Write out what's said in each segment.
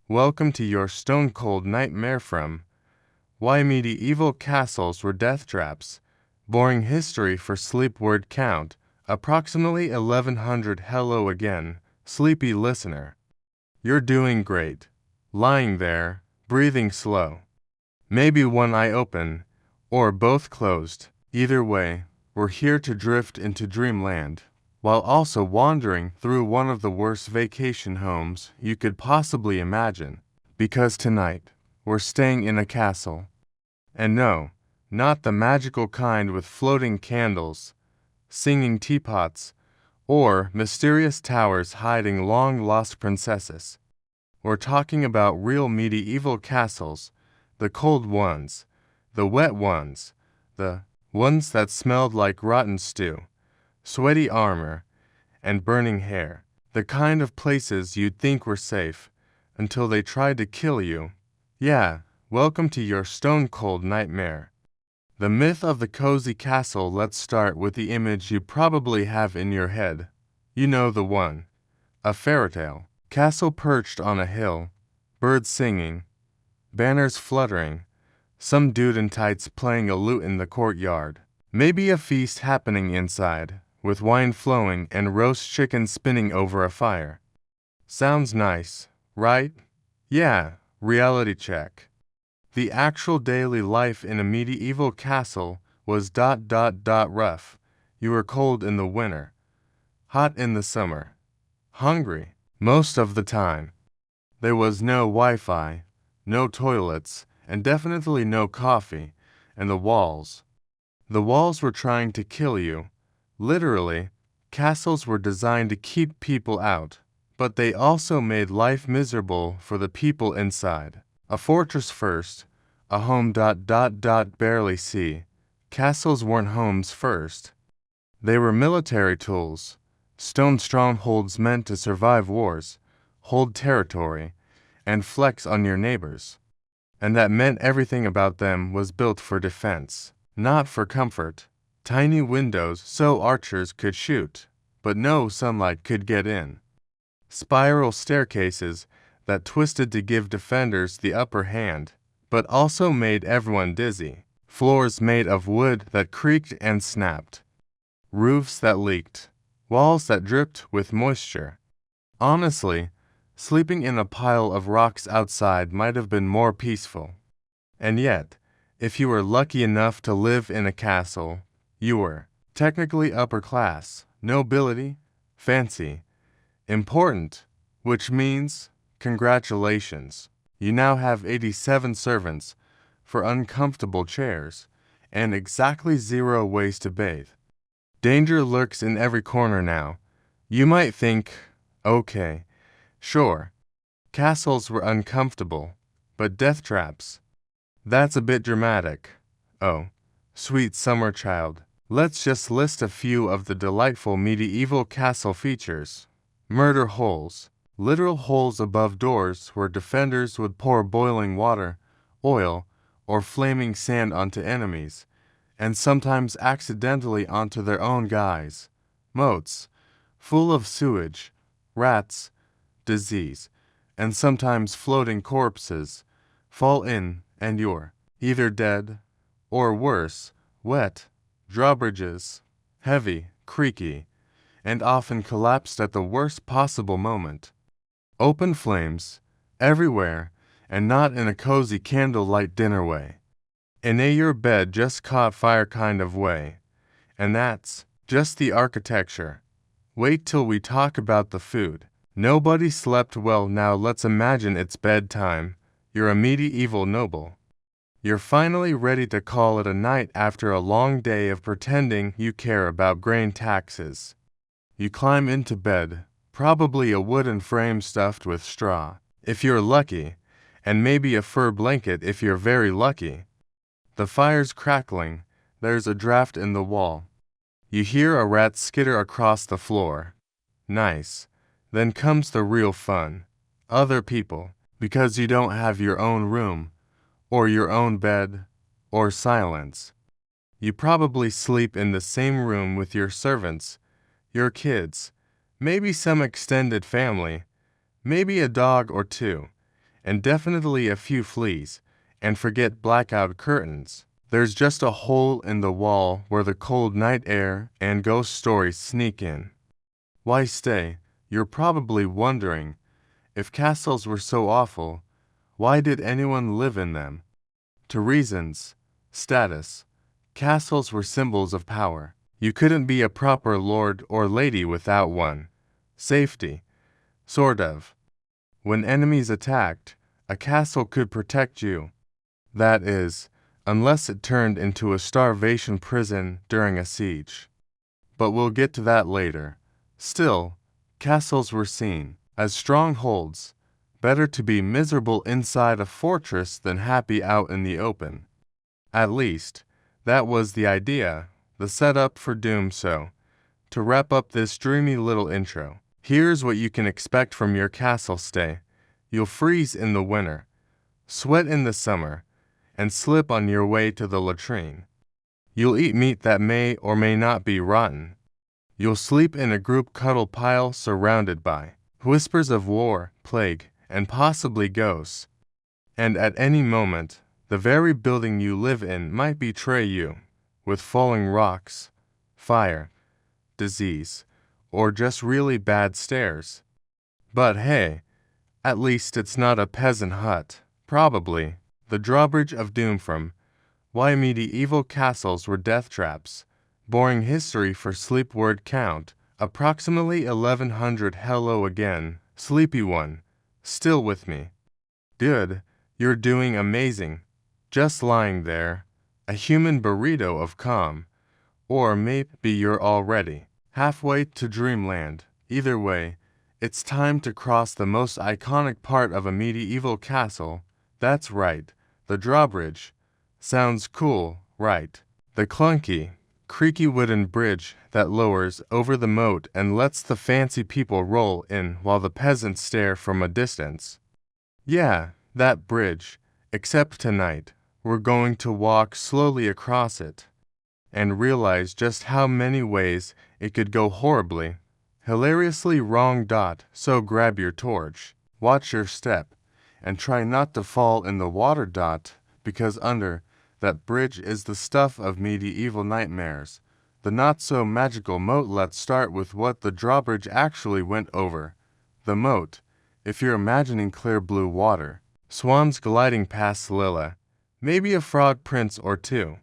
Welcome to your stone-cold nightmare from Why Medieval Castles Were Death Traps. Boring history for sleep word count, approximately 1100. Hello again, sleepy listener. You're doing great. Lying there, breathing slow. Maybe one eye open, or both closed. Either way, we're here to drift into dreamland, while also wandering through one of the worst vacation homes you could possibly imagine. Because tonight, we're staying in a castle. And no, not the magical kind with floating candles, singing teapots, or mysterious towers hiding long-lost princesses. We're talking about real medieval castles, the cold ones, the wet ones, the ones that smelled like rotten stew, sweaty armor, and burning hair. The kind of places you'd think were safe, until they tried to kill you. Yeah, welcome to your stone-cold nightmare. The myth of the cozy castle. Let's start with the image you probably have in your head. You know the one. A fairy tale. Castle perched on a hill, birds singing, banners fluttering, some dude in tights playing a lute in the courtyard. Maybe a feast happening inside, with wine flowing and roast chicken spinning over a fire. Sounds nice, right? Yeah, reality check. The actual daily life in a medieval castle was rough. You were cold in the winter, hot in the summer, hungry most of the time. There was no Wi-Fi, no toilets, and definitely no coffee, and the walls were trying to kill you. Literally, castles were designed to keep people out, but they also made life miserable for the people inside. A fortress first, a home barely see. Castles weren't homes first. They were military tools, stone strongholds meant to survive wars, hold territory, and flex on your neighbors. And that meant everything about them was built for defense, not for comfort. Tiny windows so archers could shoot, but no sunlight could get in. Spiral staircases that twisted to give defenders the upper hand, but also made everyone dizzy. Floors made of wood that creaked and snapped. Roofs that leaked. Walls that dripped with moisture. Honestly, sleeping in a pile of rocks outside might have been more peaceful. And yet, if you were lucky enough to live in a castle, you were technically upper class, nobility, fancy, important, which means, congratulations, you now have 87 servants for uncomfortable chairs and exactly 0 ways to bathe. Danger lurks in every corner now. You might think, okay, sure, castles were uncomfortable, but death traps, that's a bit dramatic. Oh, sweet summer child. Let's just list a few of the delightful medieval castle features. Murder holes, literal holes above doors where defenders would pour boiling water, oil, or flaming sand onto enemies, and sometimes accidentally onto their own guys. Moats, full of sewage, rats, disease, and sometimes floating corpses, fall in and you're either dead, or worse, wet. Drawbridges, heavy, creaky, and often collapsed at the worst possible moment. Open flames, everywhere, and not in a cozy candlelight dinner way. In a your bed just caught fire kind of way. And that's just the architecture. Wait till we talk about the food. Nobody slept well. Now let's imagine it's bedtime. You're a medieval noble. You're finally ready to call it a night after a long day of pretending you care about grain taxes. You climb into bed, probably a wooden frame stuffed with straw, if you're lucky, and maybe a fur blanket if you're very lucky. The fire's crackling, there's a draft in the wall. You hear a rat skitter across the floor. Nice. Then comes the real fun. Other people, because you don't have your own room, or your own bed, or silence. You probably sleep in the same room with your servants, your kids, maybe some extended family, maybe a dog or two, and definitely a few fleas, and forget blackout curtains. There's just a hole in the wall where the cold night air and ghost stories sneak in. Why stay? You're probably wondering, if castles were so awful, why did anyone live in them? To reasons, status. Castles were symbols of power. You couldn't be a proper lord or lady without one. Safety. Sort of. When enemies attacked, a castle could protect you. That is, unless it turned into a starvation prison during a siege. But we'll get to that later. Still, castles were seen as strongholds. Better to be miserable inside a fortress than happy out in the open. At least, that was the idea, the setup for doom. So, to wrap up this dreamy little intro, here's what you can expect from your castle stay. You'll freeze in the winter, sweat in the summer, and slip on your way to the latrine. You'll eat meat that may or may not be rotten. You'll sleep in a group cuddle pile surrounded by whispers of war, plague, and possibly ghosts. And at any moment, the very building you live in might betray you, with falling rocks, fire, disease, or just really bad stairs. But hey, at least it's not a peasant hut. Probably. The drawbridge of doom from Why Medieval Castles Were Death Traps. Boring history for sleep word count. Approximately 1100. Hello again, sleepy one. Still with me? Good. You're doing amazing. Just lying there, a human burrito of calm. Or maybe you're already halfway to dreamland. Either way, it's time to cross the most iconic part of a medieval castle. That's right, the drawbridge. Sounds cool, right? The clunky, creaky wooden bridge that lowers over the moat and lets the fancy people roll in while the peasants stare from a distance. Yeah, that bridge. Except tonight, we're going to walk slowly across it and realize just how many ways it could go horribly, hilariously wrong. So grab your torch, watch your step, and try not to fall in the water. Because under that bridge is the stuff of medieval nightmares, the not-so-magical moat. Let's start with what the drawbridge actually went over. The moat, if you're imagining clear blue water, swans gliding past Lilla, maybe a frog prince or two.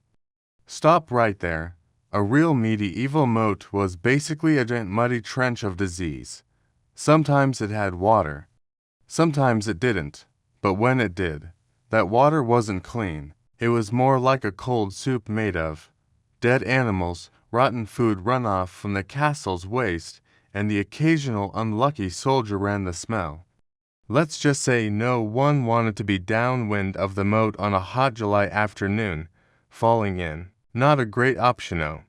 Stop right there. A real medieval moat was basically a giant muddy trench of disease. Sometimes it had water, sometimes it didn't, but when it did, that water wasn't clean. It was more like a cold soup made of dead animals, rotten food runoff from the castle's waste, and the occasional unlucky soldier ran the smell. Let's just say no one wanted to be downwind of the moat on a hot July afternoon, falling in. Not a great option.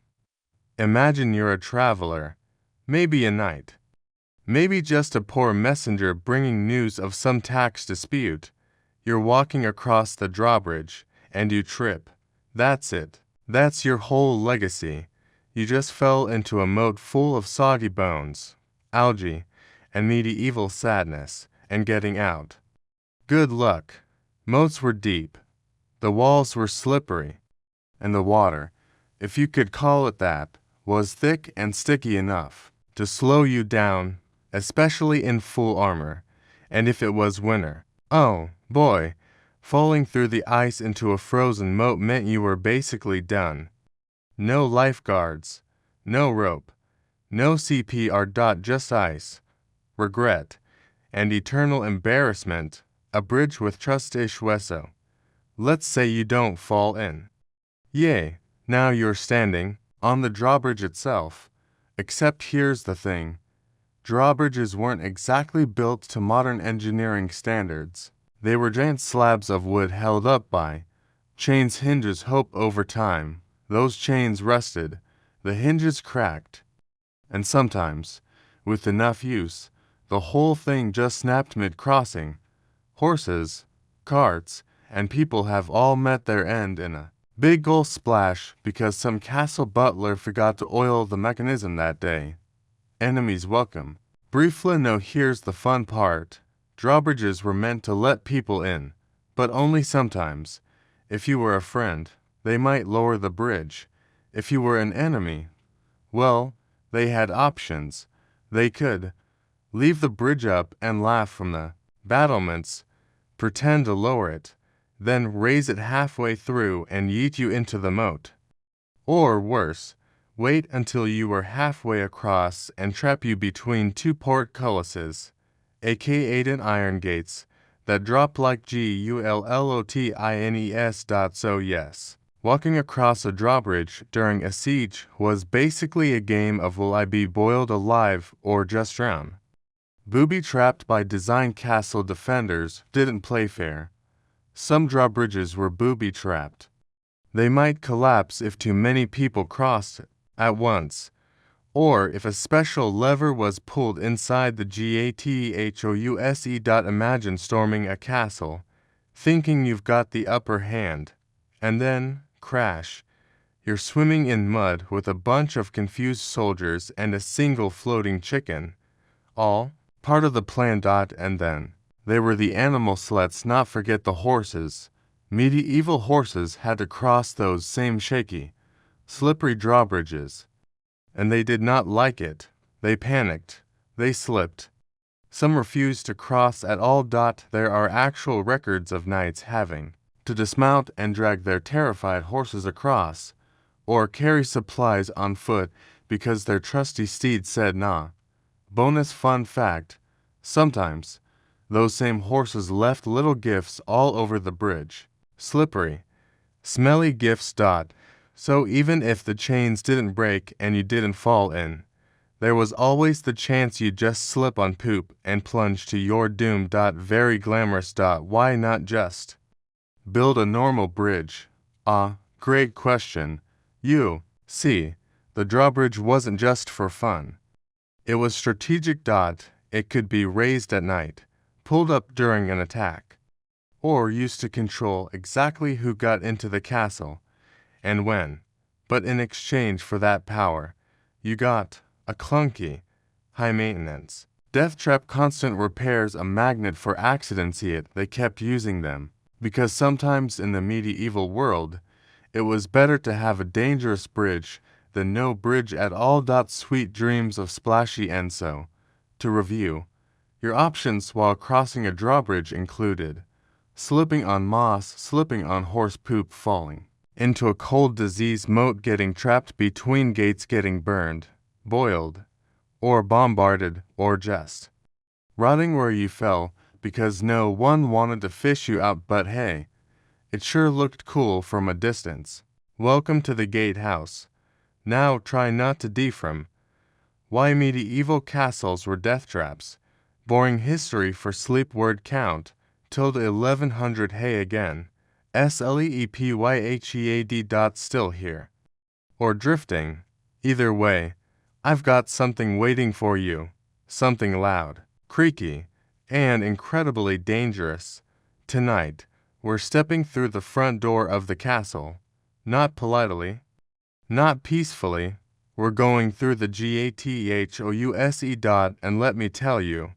Imagine you're a traveler, maybe a knight, maybe just a poor messenger bringing news of some tax dispute. You're walking across the drawbridge, and you trip. That's it. That's your whole legacy. You just fell into a moat full of soggy bones, algae, and medieval sadness, and getting out. Good luck. Moats were deep. The walls were slippery. And the water, if you could call it that, was thick and sticky enough to slow you down, especially in full armor, and if it was winter. Oh, boy, falling through the ice into a frozen moat meant you were basically done. No lifeguards, no rope, no CPR. Just ice, regret, and eternal embarrassment. A bridge with trust-ish hueso. Let's say you don't fall in. Yay, now you're standing on the drawbridge itself. Except here's the thing. Drawbridges weren't exactly built to modern engineering standards. They were giant slabs of wood held up by chains. Hinges hope over time. Those chains rusted, the hinges cracked, and sometimes, with enough use, the whole thing just snapped mid-crossing. Horses, carts, and people have all met their end in a big ol' splash because some castle butler forgot to oil the mechanism that day. Enemies welcome. Briefly, no, here's the fun part. Drawbridges were meant to let people in, but only sometimes. If you were a friend, they might lower the bridge. If you were an enemy, well, they had options. They could leave the bridge up and laugh from the battlements, pretend to lower it, then raise it halfway through and yeet you into the moat. Or worse, wait until you were halfway across and trap you between two portcullises, aka iron gates, that drop like gullotines. So yes, walking across a drawbridge during a siege was basically a game of will I be boiled alive or just drown. Booby-trapped by design castle defenders didn't play fair. Some drawbridges were booby-trapped. They might collapse if too many people crossed at once, or if a special lever was pulled inside the GATHOUSE. Imagine storming a castle, thinking you've got the upper hand, and then, crash, you're swimming in mud with a bunch of confused soldiers and a single floating chicken, all part of the plan. And then there were the animals. Let's not forget the horses. Medieval horses had to cross those same shaky, slippery drawbridges. And they did not like it. They panicked. They slipped. Some refused to cross at all. There are actual records of knights having to dismount and drag their terrified horses across, or carry supplies on foot because their trusty steed said nah. Bonus fun fact, sometimes those same horses left little gifts all over the bridge. Slippery, smelly gifts. So even if the chains didn't break and you didn't fall in, there was always the chance you'd just slip on poop and plunge to your doom. Very glamorous. Why not just build a normal bridge? Great question. You see, the drawbridge wasn't just for fun. It was strategic. It could be raised at night, pulled up during an attack, or used to control exactly who got into the castle and when. But in exchange for that power, you got a clunky, high-maintenance death trap, constant repairs, a magnet for accidents. Yet they kept using them, because sometimes in the medieval world, it was better to have a dangerous bridge than no bridge at all. Sweet dreams of splashy. And so, to review, your options while crossing a drawbridge included slipping on moss, slipping on horse poop, falling into a cold disease moat, getting trapped between gates, getting burned, boiled, or bombarded, or just rotting where you fell because no one wanted to fish you out. But hey, it sure looked cool from a distance. Welcome to the gatehouse. Now try not to deframe. Why medieval castles were death traps. Boring history for sleep word count. Tilde 1100. Hey again. SLEEPYHEAD. Still here. Or drifting. Either way, I've got something waiting for you. Something loud, creaky, and incredibly dangerous. Tonight, we're stepping through the front door of the castle. Not politely, not peacefully. We're going through the GATHOUSE. And let me tell you,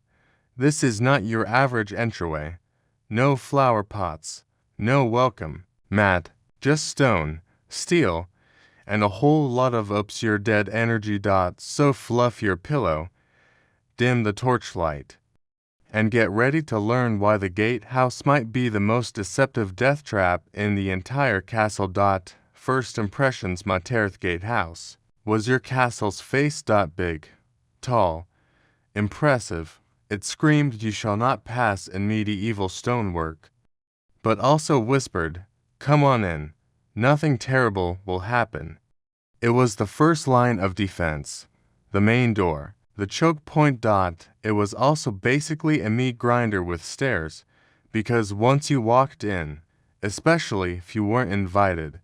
this is not your average entryway. No flower pots, no welcome mat, just stone, steel, and a whole lot of oops your dead energy. So fluff your pillow, dim the torchlight, and get ready to learn why the gatehouse might be the most deceptive death trap in the entire castle. First impressions. Materth Gatehouse. Was your castle's face? Big, tall, impressive. It screamed you shall not pass in medieval stonework, but also whispered, come on in, nothing terrible will happen. It was the first line of defense, the main door, the choke point. It was also basically a meat grinder with stairs, because once you walked in, especially if you weren't invited,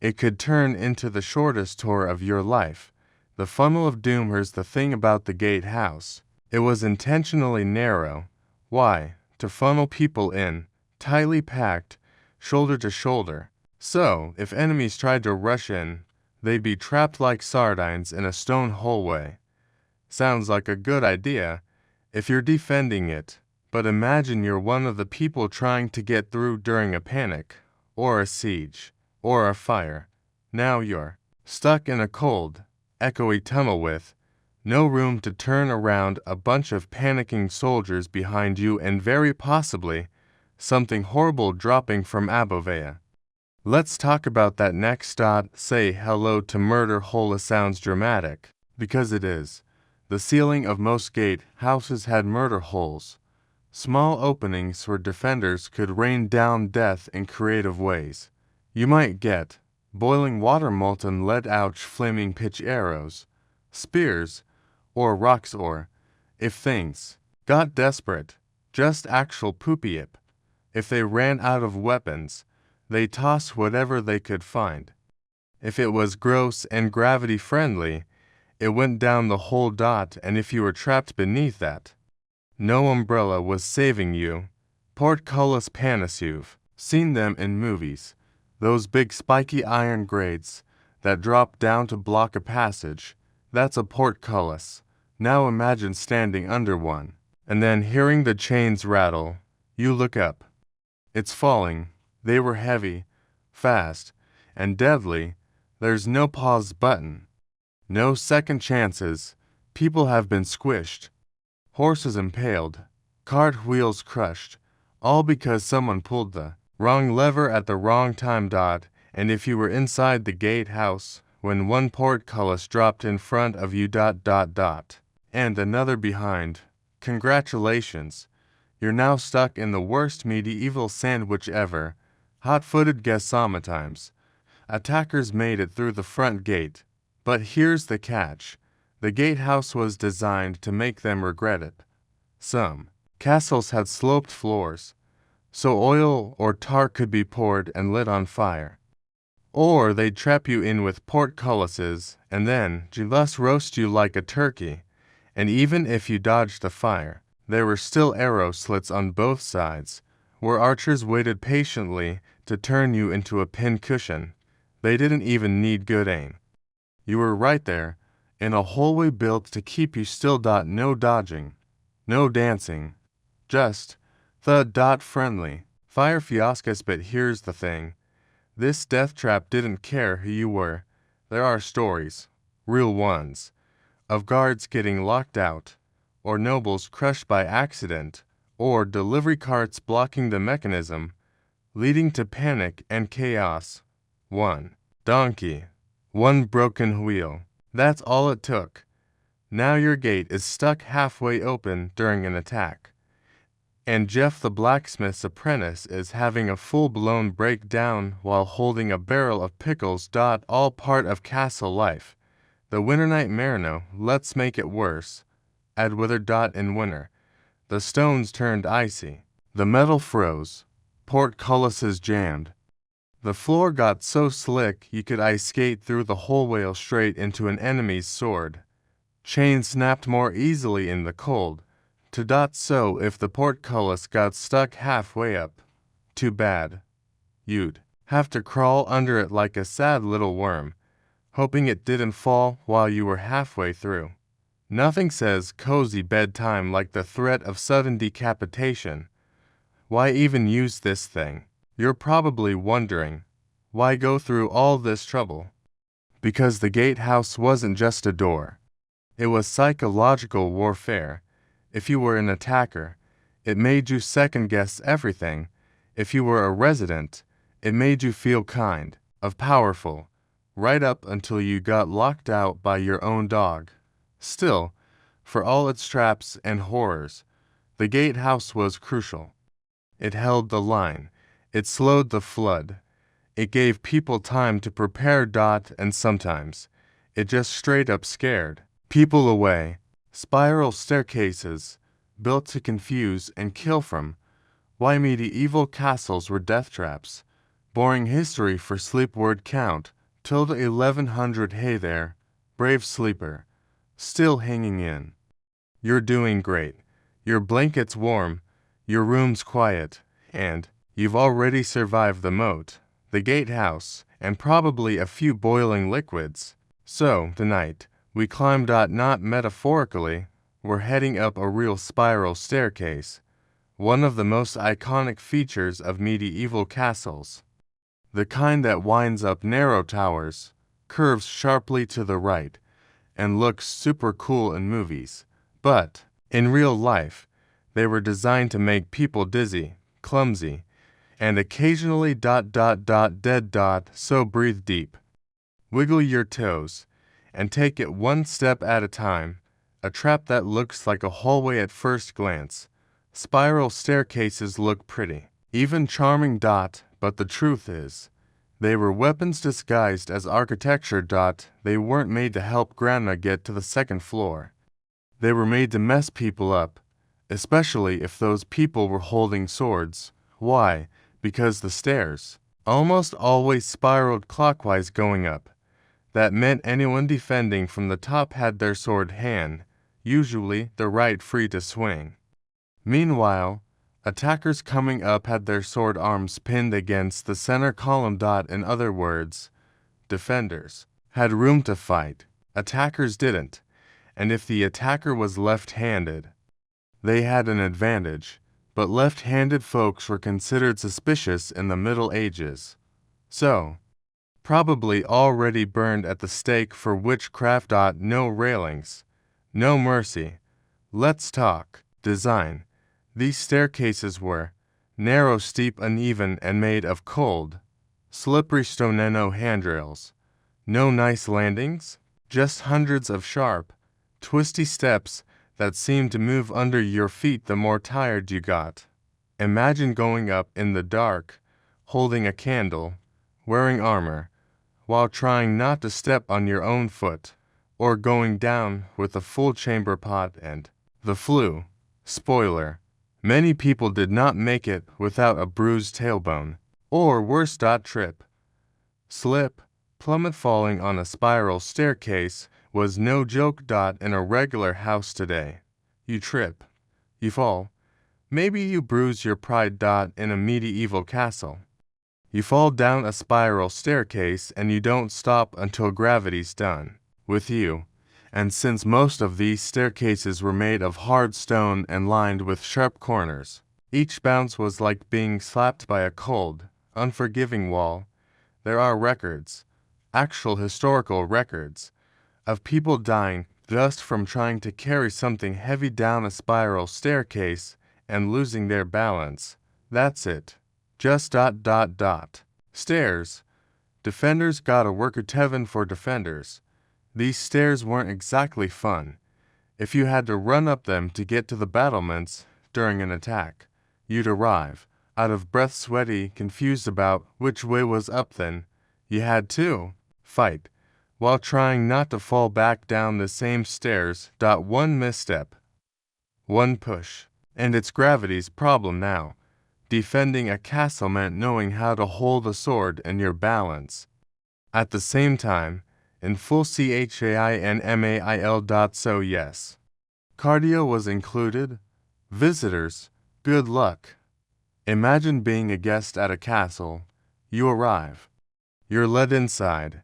it could turn into the shortest tour of your life. The funnel of doom. Here's the thing about the gatehouse. It was intentionally narrow. Why? To funnel people in, tightly packed, shoulder to shoulder. So, if enemies tried to rush in, they'd be trapped like sardines in a stone hallway. Sounds like a good idea if you're defending it, But imagine you're one of the people trying to get through during a panic, or a siege, or a fire. Now you're stuck in a cold, echoey tunnel with no room to turn around, a bunch of panicking soldiers behind you, and very possibly something horrible dropping from above. Let's talk about that next. Say hello to murder hole. It sounds dramatic, because it is. The ceiling of most gate houses had murder holes, small openings where defenders could rain down death in creative ways. You might get boiling water, molten lead, ouch, flaming pitch arrows, spears, or rocks, or, if things got desperate, just actual poopy-ip. If they ran out of weapons, they tossed whatever they could find. If it was gross and gravity-friendly, it went down the whole. And if you were trapped beneath that, no umbrella was saving you. Portcullis panis. You've seen them in movies. Those big spiky iron grades that drop down to block a passage. That's a portcullis. Now imagine standing under one, and then hearing the chains rattle. You look up. It's falling. They were heavy, fast, and deadly. There's no pause button. No second chances. People have been squished. Horses impaled. Cart wheels crushed. All because someone pulled the wrong lever at the wrong time. And if you were inside the gatehouse when one portcullis dropped in front of you. And another behind, congratulations. You're now stuck in the worst medieval sandwich ever. Hot-footed guess sometimes. Attackers made it through the front gate. But here's the catch. The gatehouse was designed to make them regret it. Some castles had sloped floors, so oil or tar could be poured and lit on fire. Or they'd trap you in with portcullises and then just roast you like a turkey. And even if you dodged the fire, there were still arrow slits on both sides, where archers waited patiently to turn you into a pincushion. They didn't even need good aim. You were right there, in a hallway built to keep you still. No dodging, no dancing, just thud. Friendly fire fiascos. But here's the thing. This death trap didn't care who you were. There are stories, real ones, of guards getting locked out, or nobles crushed by accident, or delivery carts blocking the mechanism, leading to panic and chaos. One donkey, one broken wheel. That's all it took. Now your gate is stuck halfway open during an attack. And Jeff the blacksmith's apprentice is having a full-blown breakdown while holding a barrel of pickles. All part of castle life. The winter nightmare. No, let's make it worse. Add weather. In winter, the stones turned icy. The metal froze. Portcullises jammed. The floor got so slick you could ice skate through the hallway straight into an enemy's sword. Chains snapped more easily in the cold. So if the portcullis got stuck halfway up, too bad. You'd have to crawl under it like a sad little worm, hoping it didn't fall while you were halfway through. Nothing says cozy bedtime like the threat of sudden decapitation. Why even use this thing? You're probably wondering, why go through all this trouble? Because the gatehouse wasn't just a door. It was psychological warfare. If you were an attacker, it made you second-guess everything. If you were a resident, it made you feel kind of powerful, right up until you got locked out by your own dog. Still, for all its traps and horrors, the gatehouse was crucial. It held the line. It slowed the flood. It gave people time to prepare. And sometimes, it just straight up scared people away. Spiral staircases, built to confuse and kill from. Why medieval castles were death traps. Boring history for sleep. Word count, till the 1100. Hey there, brave sleeper. Still hanging in. You're doing great. Your blanket's warm, your room's quiet, and you've already survived the moat, the gatehouse, and probably a few boiling liquids. So, tonight, we climbed. Not metaphorically, we're heading up a real spiral staircase. one of the most iconic features of medieval castles. The kind that winds up narrow towers, curves sharply to the right, and looks super cool in movies. But, in real life, they were designed to make people dizzy, clumsy, and occasionally dead. So breathe deep. Wiggle your toes, and take it one step at a time. A trap that looks like a hallway at first glance. Spiral staircases look pretty, even charming. But the truth is, they were weapons disguised as architecture. They weren't made to help Grandma get to the second floor. They were made to mess people up, especially if those people were holding swords. Why? Because the stairs almost always spiraled clockwise going up. That meant anyone defending from the top had their sword hand, usually the right, free to swing. Meanwhile, attackers coming up had their sword arms pinned against the center column. In other words, defenders had room to fight. Attackers didn't, and if the attacker was left-handed, they had an advantage, but left-handed folks were considered suspicious in the Middle Ages. So, probably already burned at the stake for witchcraft. No railings, no mercy. Let's talk design. These staircases were narrow, steep, uneven, and made of cold, slippery stone. No handrails, no nice landings, just hundreds of sharp, twisty steps that seemed to move under your feet the more tired you got. Imagine going up in the dark, holding a candle, wearing armor, while trying not to step on your own foot, or going down with a full chamber pot and the flu. Spoiler: many people did not make it without a bruised tailbone, or worse. Trip, slip, plummet. Falling on a spiral staircase was no joke. In a regular house today, you trip, you fall, maybe you bruise your pride. In a medieval castle, you fall down a spiral staircase and you don't stop until gravity's done with you. And since most of these staircases were made of hard stone and lined with sharp corners, each bounce was like being slapped by a cold, unforgiving wall. There are records, actual historical records, of people dying just from trying to carry something heavy down a spiral staircase and losing their balance. That's it. Just. Stairs. Defenders gotta work at heaven for defenders. These stairs weren't exactly fun. If you had to run up them to get to the battlements during an attack, you'd arrive, out of breath, sweaty, confused about which way was up. Then you had to fight, while trying not to fall back down the same stairs. One misstep, one push, and it's gravity's problem now. Defending a castle meant knowing how to hold a sword and your balance at the same time, in full CHAINMAIL. So yes, cardio was included. Visitors, good luck. Imagine being a guest at a castle. You arrive. You're led inside.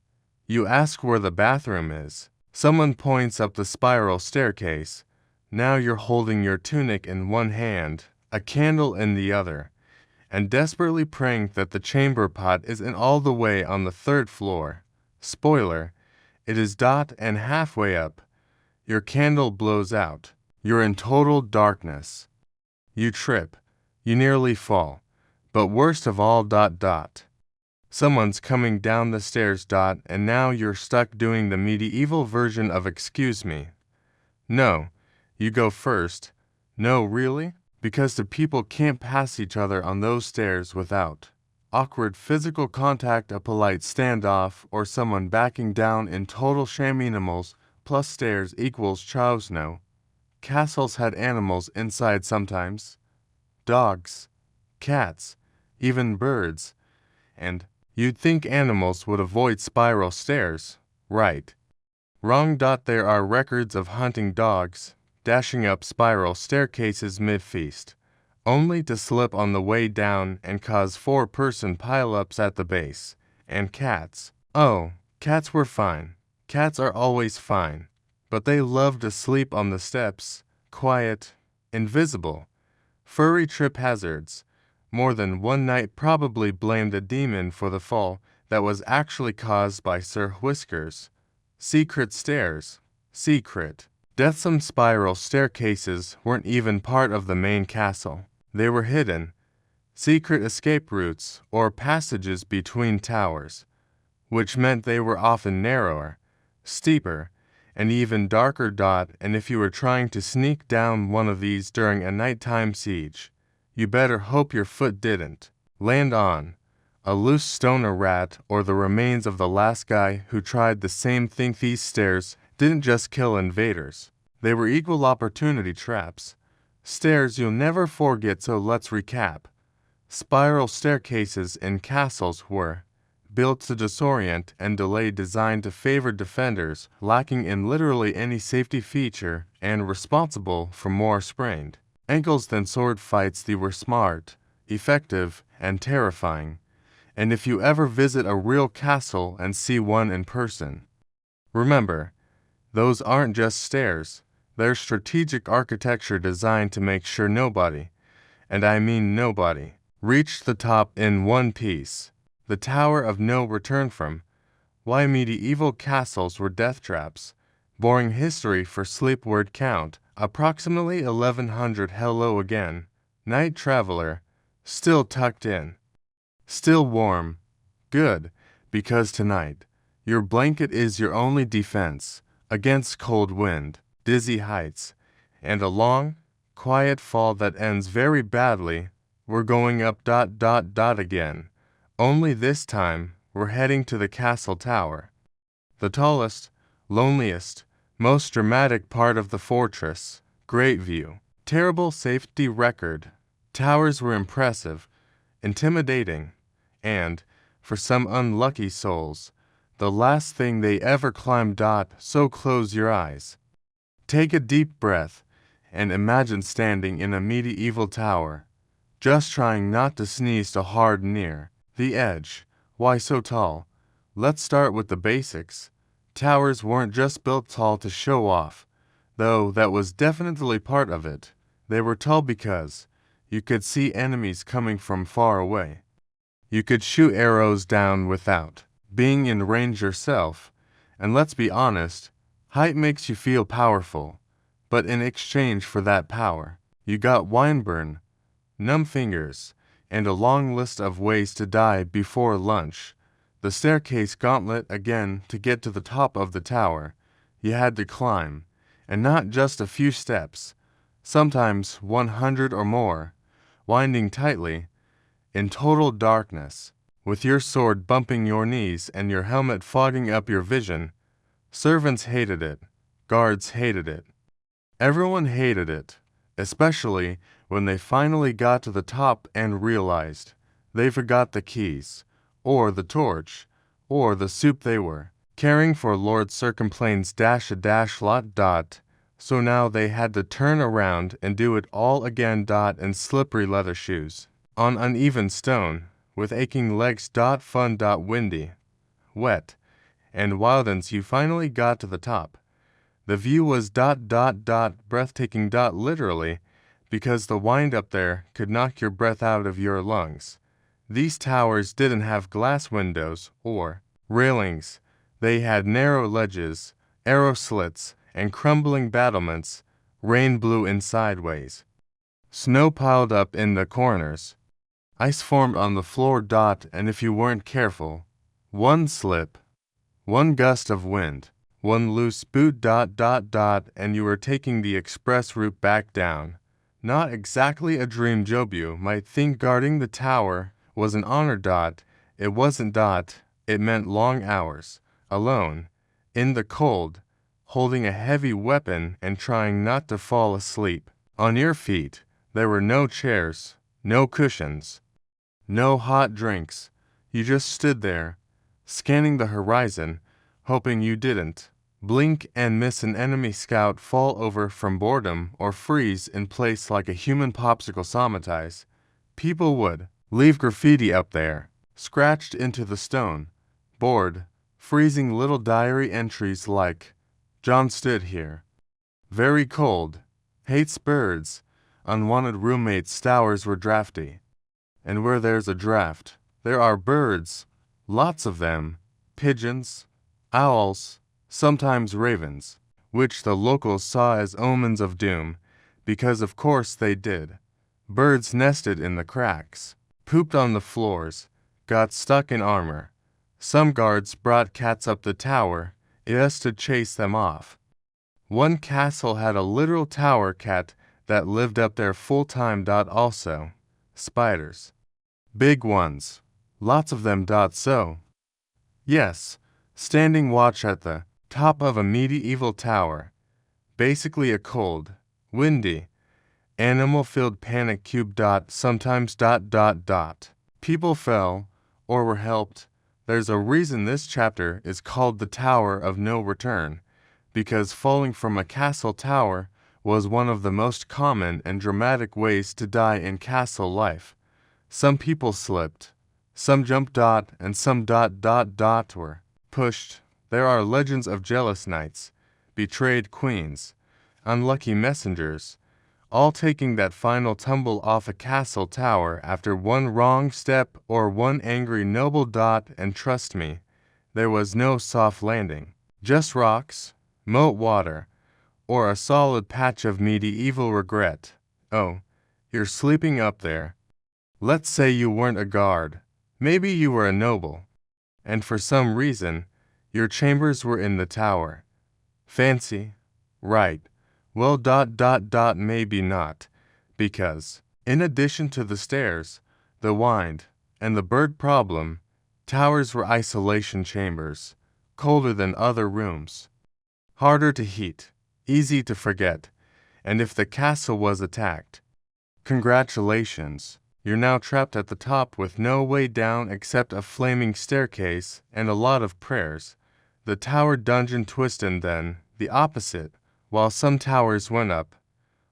You ask where the bathroom is. Someone points up the spiral staircase. Now you're holding your tunic in one hand, a candle in the other, and desperately praying that the chamber pot isn't all the way on the third floor. Spoiler: it is. And halfway up, your candle blows out. You're in total darkness. You trip. You nearly fall. But worst of all. Someone's coming down the stairs. And now you're stuck doing the medieval version of excuse me. No, you go first. No, really? Because the people can't pass each other on those stairs without awkward physical contact, a polite standoff, or someone backing down in total shaminimals. Plus stairs equals chows. No. Castles had animals inside sometimes. Dogs, cats, even birds. And you'd think animals would avoid spiral stairs, right? Wrong. There are records of hunting dogs dashing up spiral staircases mid-feast, only to slip on the way down and cause four-person pile-ups at the base. And cats. Oh, cats were fine. Cats are always fine. But they love to sleep on the steps, quiet, invisible. Furry trip hazards. More than one knight probably blamed a demon for the fall that was actually caused by Sir Whiskers. Secret stairs. Secret. Deathsome spiral staircases weren't even part of the main castle. They were hidden. Secret escape routes or passages between towers, which meant they were often narrower, steeper, and even darker. And if you were trying to sneak down one of these during a nighttime siege, you better hope your foot didn't land on a loose stone, a rat, or the remains of the last guy who tried the same thing. These stairs didn't just kill invaders. They were equal opportunity traps. Stairs you'll never forget, so let's recap. Spiral staircases in castles were built to disorient and delay, designed to favor defenders lacking in literally any safety feature and responsible for more sprained ankles than sword fights. They were smart, effective, and terrifying. And if you ever visit a real castle and see one in person, remember, those aren't just stairs. They're strategic architecture designed to make sure nobody, and I mean nobody, reached the top in one piece. The Tower of No Return. From why medieval castles were death traps. Boring history for sleep. Word count, approximately 1100. Hello again, night traveler. Still tucked in. Still warm. Good, because tonight, your blanket is your only defense against cold wind, dizzy heights, and a long, quiet fall that ends very badly. We're going up. Again. Only this time, we're heading to the castle tower. The tallest, loneliest, most dramatic part of the fortress. Great view. Terrible safety record. Towers were impressive, intimidating, and, for some unlucky souls, the last thing they ever climbed. So close your eyes. Take a deep breath, and imagine standing in a medieval tower, just trying not to sneeze too hard near the edge. Why so tall? Let's start with the basics. Towers weren't just built tall to show off, though that was definitely part of it. They were tall because you could see enemies coming from far away. You could shoot arrows down without being in range yourself, and let's be honest, height makes you feel powerful, but in exchange for that power, you got windburn, numb fingers, and a long list of ways to die before lunch. The staircase gauntlet again. To get to the top of the tower, you had to climb, and not just a few steps, sometimes 100 or more, winding tightly, in total darkness, with your sword bumping your knees and your helmet fogging up your vision. Servants hated it, guards hated it. Everyone hated it, especially when they finally got to the top and realized they forgot the keys, or the torch, or the soup they were caring for Lord Circumplane's lot. So now they had to turn around and do it all again. In slippery leather shoes, on uneven stone, with aching legs. Fun. Windy, wet, and wild. And you finally got to the top. The view was breathtaking. Literally, because the wind up there could knock your breath out of your lungs. These towers didn't have glass windows or railings. They had narrow ledges, arrow slits, and crumbling battlements. Rain blew in sideways. Snow piled up in the corners. Ice formed on the floor. And if you weren't careful, one slip, one gust of wind, one loose boot. And you were taking the express route back down. Not exactly a dream. Jobu might think guarding the tower was an honor. It wasn't. It meant long hours, alone, in the cold, holding a heavy weapon and trying not to fall asleep. On your feet, there were no chairs, no cushions, no hot drinks. You just stood there, scanning the horizon, hoping you didn't blink and miss an enemy scout, fall over from boredom, or freeze in place like a human popsicle. Sometimes people would leave graffiti up there, scratched into the stone, bored, freezing little diary entries like, John stood here. Very cold. Hates birds. Unwanted roommates' towers were drafty. And where there's a draft, there are birds, lots of them, pigeons, owls, sometimes ravens, which the locals saw as omens of doom, because of course they did. Birds nested in the cracks, pooped on the floors, got stuck in armor. Some guards brought cats up the tower, just to chase them off. One castle had a literal tower cat that lived up there full-time. Also, spiders. Big ones. Lots of them. So, yes, standing watch at the top of a medieval tower. Basically a cold, windy, animal-filled panic cube. Sometimes. People fell, or were helped. There's a reason this chapter is called the Tower of No Return, because falling from a castle tower was one of the most common and dramatic ways to die in castle life. Some people slipped, some jumped. And some. Were pushed. There are legends of jealous knights, betrayed queens, unlucky messengers, all taking that final tumble off a castle tower after one wrong step or one angry noble. And trust me, there was no soft landing, just rocks, moat water, or a solid patch of medieval regret. Oh, you're sleeping up there. Let's say you weren't a guard, maybe you were a noble, and for some reason, your chambers were in the tower. Fancy, right? Well. Maybe not, because, in addition to the stairs, the wind, and the bird problem, towers were isolation chambers, colder than other rooms, harder to heat, easy to forget, and if the castle was attacked, congratulations, you're now trapped at the top with no way down except a flaming staircase and a lot of prayers. The tower dungeon twisted then, the opposite. While some towers went up,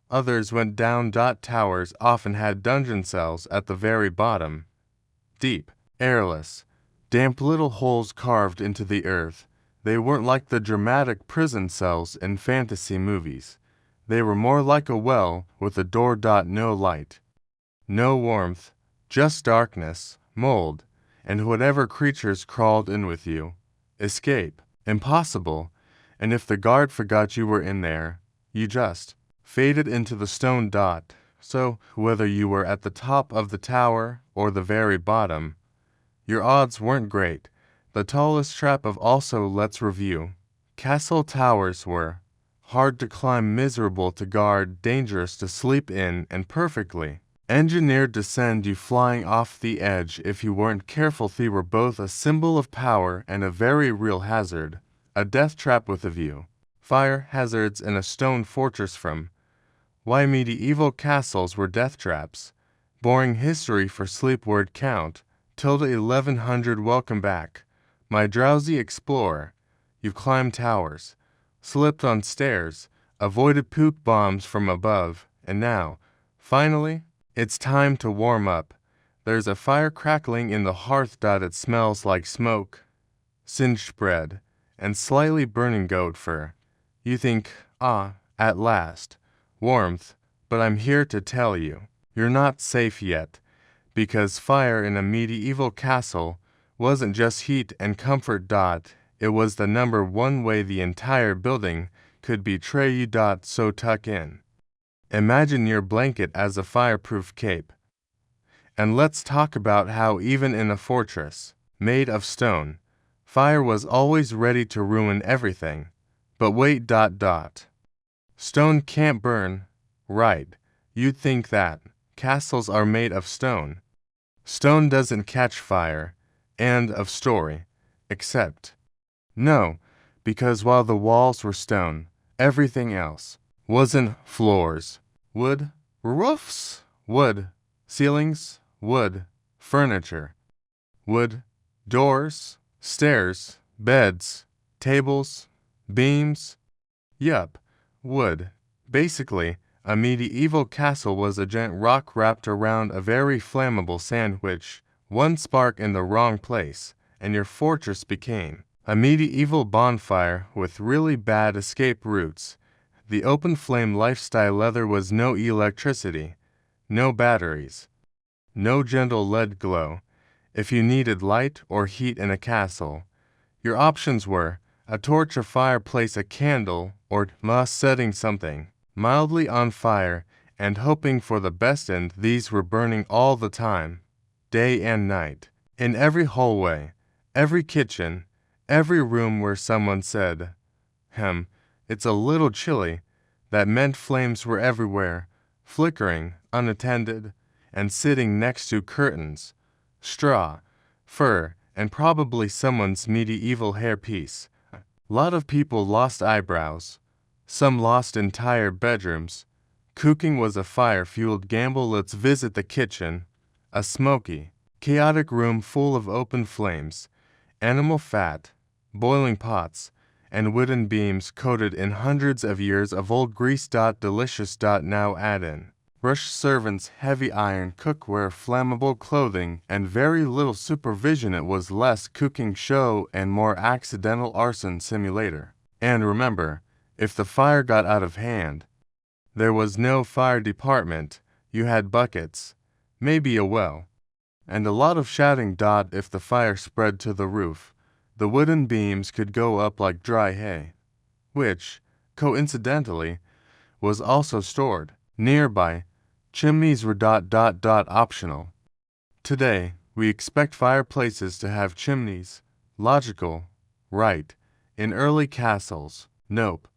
others went down. Towers often had dungeon cells at the very bottom. Deep, airless, damp little holes carved into the earth. They weren't like the dramatic prison cells in fantasy movies. They were more like a well with a door. No light, no warmth, just darkness, mold, and whatever creatures crawled in with you. Escape, impossible. And if the guard forgot you were in there, you just faded into the stone. So, whether you were at the top of the tower or the very bottom, your odds weren't great. The tallest trap of also let's review. Castle towers were hard to climb, miserable to guard, dangerous to sleep in, and perfectly engineered to send you flying off the edge if you weren't careful. They were both a symbol of power and a very real hazard. A death trap with a view. Fire hazards in a stone fortress. From why medieval castles were death traps. Boring history for sleep. Word count. 1100. Welcome back, my drowsy explorer. You've climbed towers, slipped on stairs, avoided poop bombs from above, and now, finally, it's time to warm up. There's a fire crackling in the hearth. It smells like smoke, singed bread, and slightly burning goat fur. You think, at last, warmth, but I'm here to tell you, you're not safe yet, because fire in a medieval castle wasn't just heat and comfort. It was the number one way the entire building could betray you. So tuck in. Imagine your blanket as a fireproof cape. And let's talk about how even in a fortress made of stone, fire was always ready to ruin everything. But wait. Stone can't burn, right? You'd think that. Castles are made of stone. Stone doesn't catch fire. End of story. Except, no, because while the walls were stone, everything else wasn't. Floors, wood, roofs, wood, ceilings, wood, furniture, wood, doors, stairs, beds, tables, beams. Yup, wood. Basically, a medieval castle was a giant rock wrapped around a very flammable sandwich. One spark in the wrong place, and your fortress became a medieval bonfire with really bad escape routes. The open flame lifestyle. There was no electricity, no batteries, no gentle lead glow. If you needed light or heat in a castle, your options were a torch, a fireplace, a candle, or setting something mildly on fire and hoping for the best, and these were burning all the time, day and night, in every hallway, every kitchen, every room where someone said, it's a little chilly. That meant flames were everywhere, flickering, unattended, and sitting next to curtains, straw, fur, and probably someone's medieval hairpiece. Lot of people lost eyebrows. Some lost entire bedrooms. Cooking was a fire-fueled gamble. Let's visit the kitchen. A smoky, chaotic room full of open flames, animal fat, boiling pots, and wooden beams coated in hundreds of years of old grease. Delicious. Now add in rushed servants, heavy iron cookware, flammable clothing, and very little supervision. It was less cooking show and more accidental arson simulator. And remember, if the fire got out of hand, there was no fire department. You had buckets, maybe a well, and a lot of shouting. If the fire spread to the roof, the wooden beams could go up like dry hay, which, coincidentally, was also stored nearby. Chimneys were optional. Today, we expect fireplaces to have chimneys. Logical, right? In early castles, nope.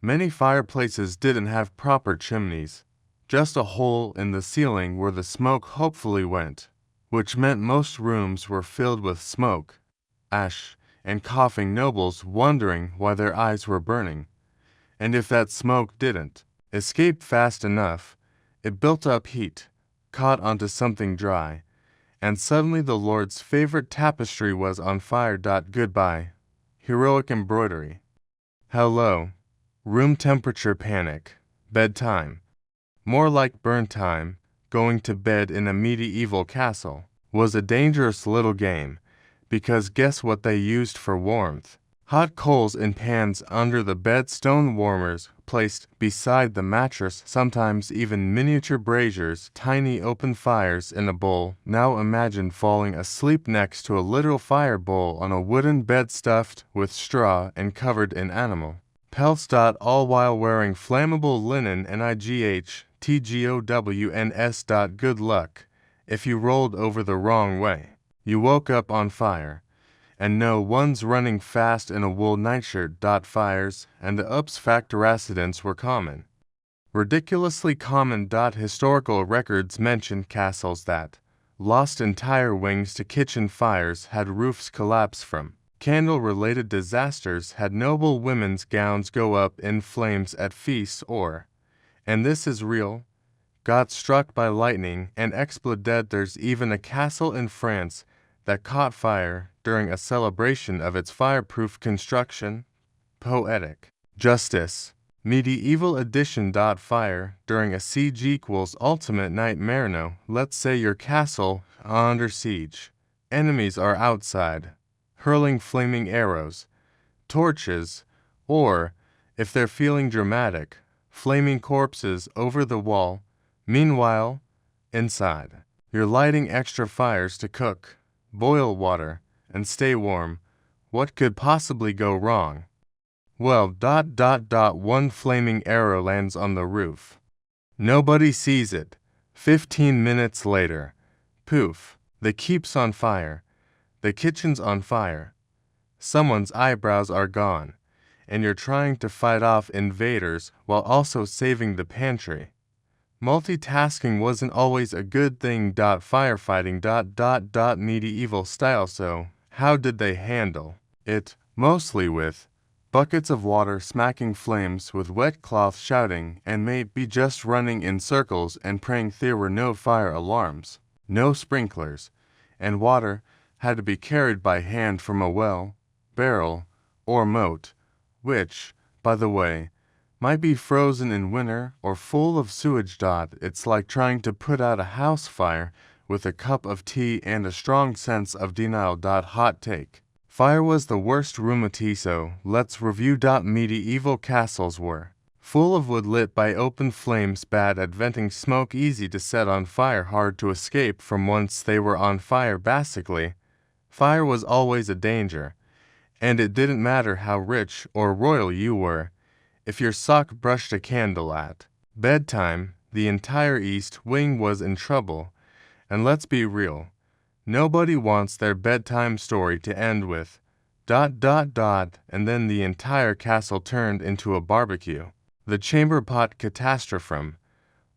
Many fireplaces didn't have proper chimneys, just a hole in the ceiling where the smoke hopefully went, which meant most rooms were filled with smoke, ash, and coughing nobles wondering why their eyes were burning. And if that smoke didn't escape fast enough, it built up heat, caught onto something dry, and suddenly the Lord's favorite tapestry was on fire. Goodbye, heroic embroidery. Hello, room temperature panic, bedtime. More like burn time. Going to bed in a medieval castle was a dangerous little game, because guess what they used for warmth? Hot coals in pans under the bed, stone warmers placed beside the mattress, sometimes even miniature braziers, tiny open fires in a bowl. Now imagine falling asleep next to a literal fire bowl on a wooden bed stuffed with straw and covered in animal pelts. All while wearing flammable linen. NIGHTGOWNS. Good luck if you rolled over the wrong way. You woke up on fire. And no one's running fast in a wool nightshirt. Fires and the ups factor accidents were common. Ridiculously common. Historical records mention castles that lost entire wings to kitchen fires, had roofs collapse from candle-related disasters, had noble women's gowns go up in flames at feasts, or, and this is real, got struck by lightning and exploded. There's even a castle in France that caught fire during a celebration of its fireproof construction. Poetic justice. Medieval edition. Fire during a siege equals ultimate nightmare. No, let's say your castle under siege. Enemies are outside, hurling flaming arrows, torches, or, if they're feeling dramatic, flaming corpses over the wall. Meanwhile, inside, you're lighting extra fires to cook, boil water, and stay warm. What could possibly go wrong? Well, one flaming arrow lands on the roof. Nobody sees it. 15 minutes later, poof, the keep's on fire. The kitchen's on fire. Someone's eyebrows are gone, and you're trying to fight off invaders while also saving the pantry. Multitasking wasn't always a good thing. Firefighting. Medieval style. So, how did they handle it? Mostly with buckets of water smacking flames with wet cloth, shouting, and maybe just running in circles and praying there were no fire alarms, no sprinklers, and water had to be carried by hand from a well, barrel, or moat, which, by the way, might be frozen in winter or full of sewage. It's like trying to put out a house fire with a cup of tea and a strong sense of denial. Hot take. Fire was the worst. So let's review. Medieval castles were full of wood lit by open flames, bad at venting smoke, easy to set on fire, hard to escape from once they were on fire. Basically, fire was always a danger, and it didn't matter how rich or royal you were. If your sock brushed a candle at bedtime, the entire East Wing was in trouble. And let's be real, nobody wants their bedtime story to end with ... and then the entire castle turned into a barbecue. The chamber pot catastrophe.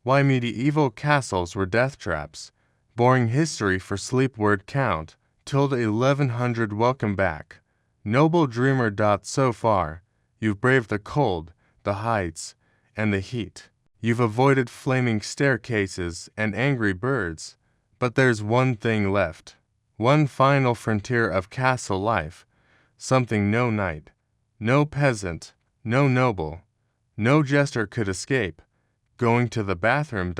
Why medieval castles were death traps. Boring history for sleep. Word count, tilde 1100. Welcome back, noble dreamer. So far, you've braved the cold, the heights, and the heat. You've avoided flaming staircases and angry birds. But there's one thing left. One final frontier of castle life. Something no knight, no peasant, no noble, no jester could escape. Going to the bathroom.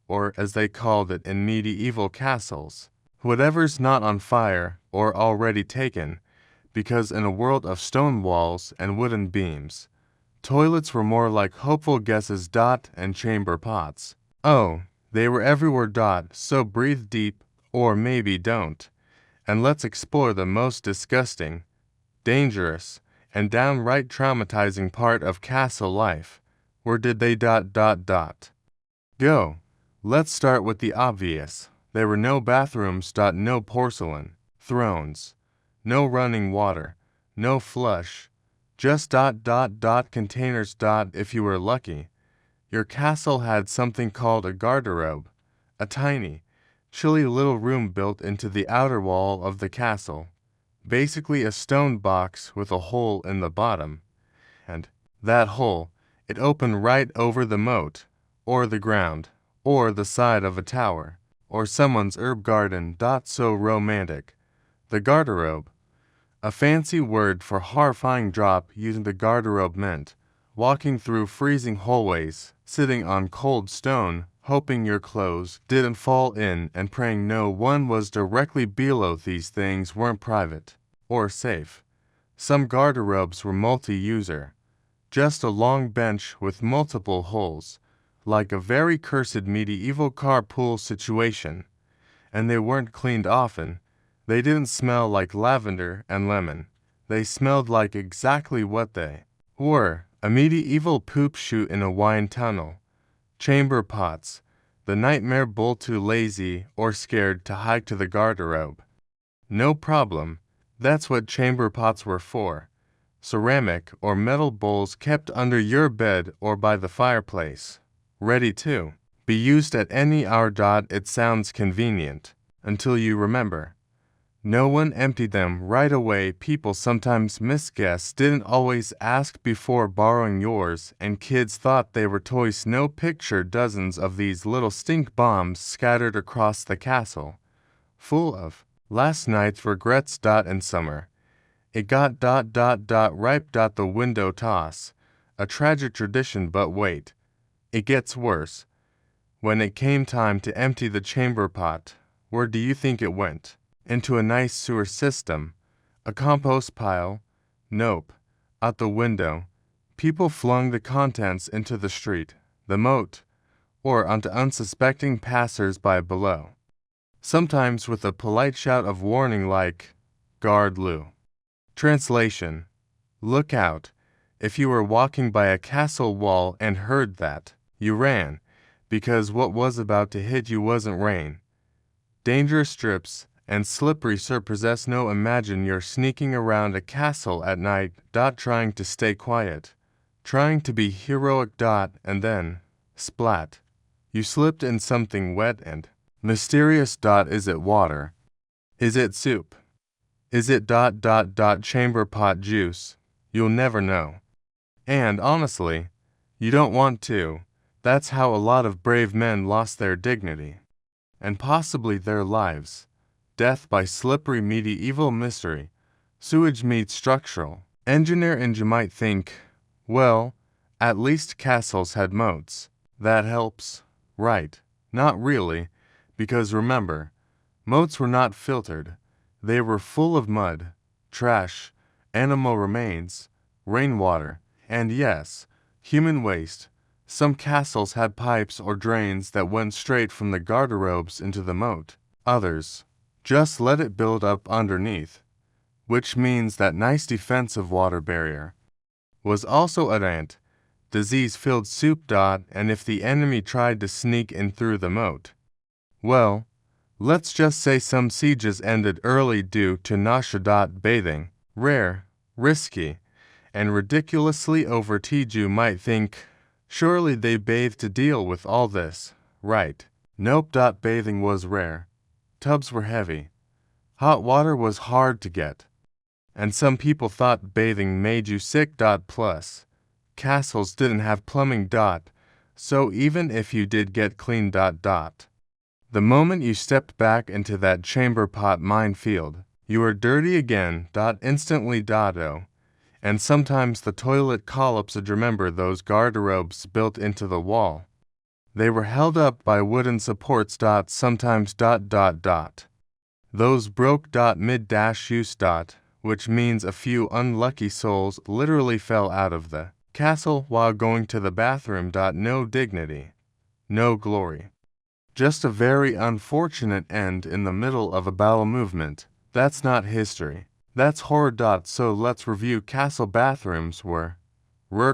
Or as they called it in medieval castles, whatever's not on fire or already taken, because in a world of stone walls and wooden beams, toilets were more like hopeful guesses. And chamber pots. Oh, they were everywhere. So breathe deep, or maybe don't, and let's explore the most disgusting, dangerous, and downright traumatizing part of castle life. Where did they ... go? Let's start with the obvious. There were no bathrooms. No porcelain thrones, no running water, no flush, just ... containers. If you were lucky, your castle had something called a garderobe, a tiny, chilly little room built into the outer wall of the castle, basically a stone box with a hole in the bottom, and that hole, it opened right over the moat, or the ground, or the side of a tower, or someone's herb garden. So romantic. The garderobe, a fancy word for horrifying. Using the garderobe meant walking through freezing hallways, sitting on cold stone, hoping your clothes didn't fall in and praying no one was directly below. These things weren't private or safe. Some garderobes were multi-user, just a long bench with multiple holes, like a very cursed medieval carpool situation. And they weren't cleaned often. They didn't smell like lavender and lemon. They smelled like exactly what they were, a medieval poop chute in a wine tunnel. Chamber pots, the nightmare bull. Too lazy or scared to hike to the garderobe? No problem. That's what chamber pots were for. Ceramic or metal bowls kept under your bed or by the fireplace, ready to be used at any hour. It sounds convenient, until you remember. No one emptied them right away. People sometimes misguessed, didn't always ask before borrowing yours, and kids thought they were toys. No picture dozens of these little stink bombs scattered across the castle, full of last night's regrets. In summer, it got ... ripe. The window toss, a tragic tradition. But wait, it gets worse. When it came time to empty the chamber pot, where do you think it went? Into a nice sewer system, a compost pile? Nope. Out the window. People flung the contents into the street, the moat, or onto unsuspecting passers-by below, sometimes with a polite shout of warning like, "Guard Lou." Translation: look out. If you were walking by a castle wall and heard that, you ran, because what was about to hit you wasn't rain. Dangerous strips and slippery surfaces. No, imagine you're sneaking around a castle at night, trying to stay quiet, trying to be heroic. And then, splat, you slipped in something wet and mysterious. Is it water? Is it soup? Is it ... chamber pot juice? You'll never know. And honestly, you don't want to. That's how a lot of brave men lost their dignity, and possibly their lives. Death by slippery medieval mystery. Sewage meets structural engineer. And you might think, well, at least castles had moats. That helps, right? Not really, because remember, moats were not filtered. They were full of mud, trash, animal remains, rainwater, and yes, Human waste. Some castles had pipes or drains that went straight from the garderobes into the moat. Others just let it build up underneath, which means that nice defensive water barrier was also an ant, disease-filled soup. And if the enemy tried to sneak in through the moat, well, let's just say some sieges ended early due to nausea. Bathing, rare, risky, and ridiculously over. You might think, surely they bathed to deal with all this, right? Nope. Bathing was rare. Tubs were heavy. Hot water was hard to get. And some people thought bathing made you sick. Plus, castles didn't have plumbing. So even if you did get clean. The moment you stepped back into that chamber pot minefield, you were dirty again. Instantly. And sometimes the toilet collapsed. Remember those garderobes built into the wall? They were held up by wooden supports. Sometimes. Those broke. Mid-use. Which means a few unlucky souls literally fell out of the castle while going to the bathroom. No dignity, no glory. Just a very unfortunate end in the middle of a bowel movement. That's not history. That's horror. So let's review. Castle bathrooms were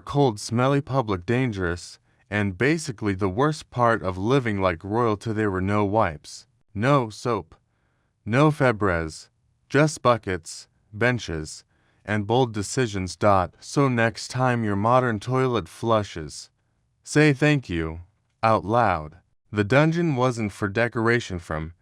cold, smelly, public, dangerous, and basically the worst part of living like royalty. There were no wipes, no soap, no Febreze, just buckets, benches, and bold decisions. So next time your modern toilet flushes, say thank you out loud. The dungeon wasn't for decoration. From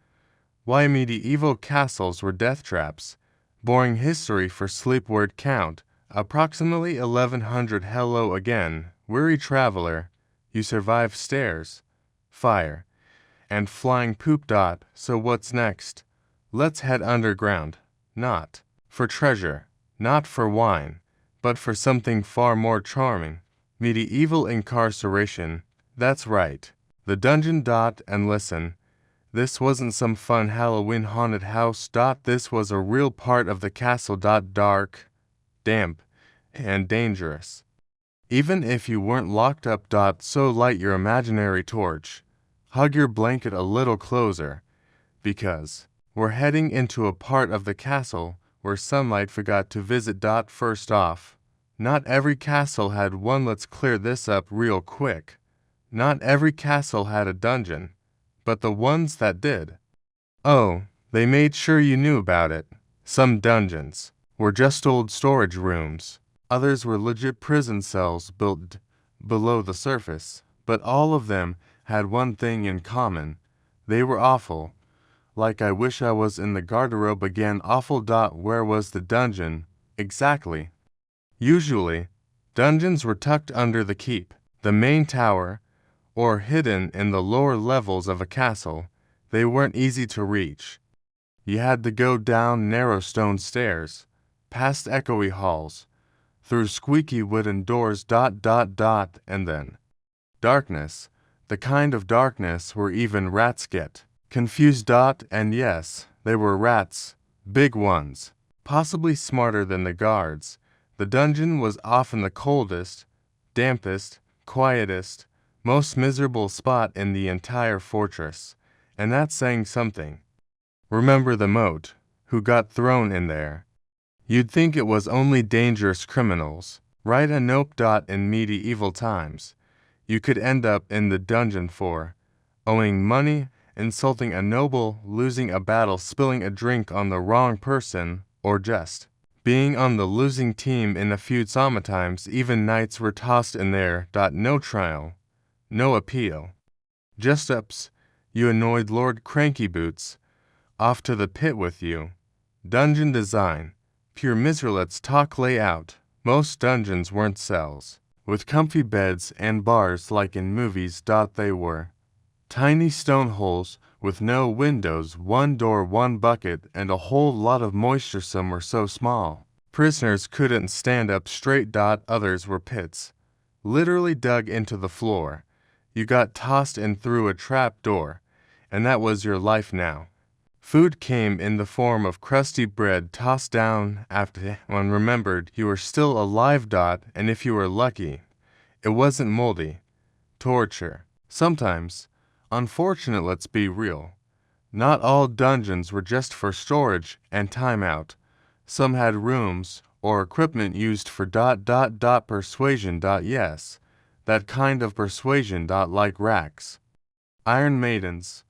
why medieval castles were death traps. Boring history for sleep. Word count, approximately 1100. Hello again, weary traveler. You survived stairs, fire, and flying poop. So what's next? Let's head underground. Not for treasure, not for wine, but for something far more charming. Medieval incarceration. That's right. The dungeon. And listen, this wasn't some fun Halloween haunted house. This was a real part of the castle. Dark, damp, and dangerous. Even if you weren't locked up. So light your imaginary torch. Hug your blanket a little closer, because we're heading into a part of the castle where sunlight forgot to visit. First off, not every castle had one. Let's clear this up real quick. Not every castle had a dungeon, but the ones that did, oh, they made sure you knew about it. Some dungeons were just old storage rooms. Others were legit prison cells built below the surface. But all of them had one thing in common. They were awful. Like I wish I was in the garderobe again. Awful. Where was the dungeon? Exactly. Usually, dungeons were tucked under the keep, the main tower, or hidden in the lower levels of a castle. They weren't easy to reach. You had to go down narrow stone stairs, past echoey halls, through squeaky wooden doors. And then darkness, the kind of darkness where even rats get confused. And yes, they were rats, big ones, possibly smarter than the guards. The dungeon was often the coldest, dampest, quietest, most miserable spot in the entire fortress, and that's saying something. Remember the moat, who got thrown in there? You'd think it was only dangerous criminals, right? And nope. In medieval times, you could end up in the dungeon for owing money, insulting a noble, losing a battle, spilling a drink on the wrong person, or just being on the losing team in a feud. Sometimes even knights were tossed in there. No trial, no appeal. Just ups, you annoyed Lord Cranky Boots, off to the pit with you. Dungeon design, pure misery. Let's talk layout. Most dungeons weren't cells with comfy beds and bars like in movies. They were tiny stone holes with no windows, one door, one bucket, and a whole lot of moisture. Some were so small prisoners couldn't stand up straight. Others were pits, literally dug into the floor. You got tossed in through a trap door, and that was your life now. Food came in the form of crusty bread tossed down after one remembered you were still alive. And if you were lucky, It wasn't moldy. Torture. Sometimes, unfortunate, let's be real. Not all dungeons were just for storage and timeout. Some had rooms or equipment used for persuasion. Yes, that kind of persuasion. Like racks, iron maidens,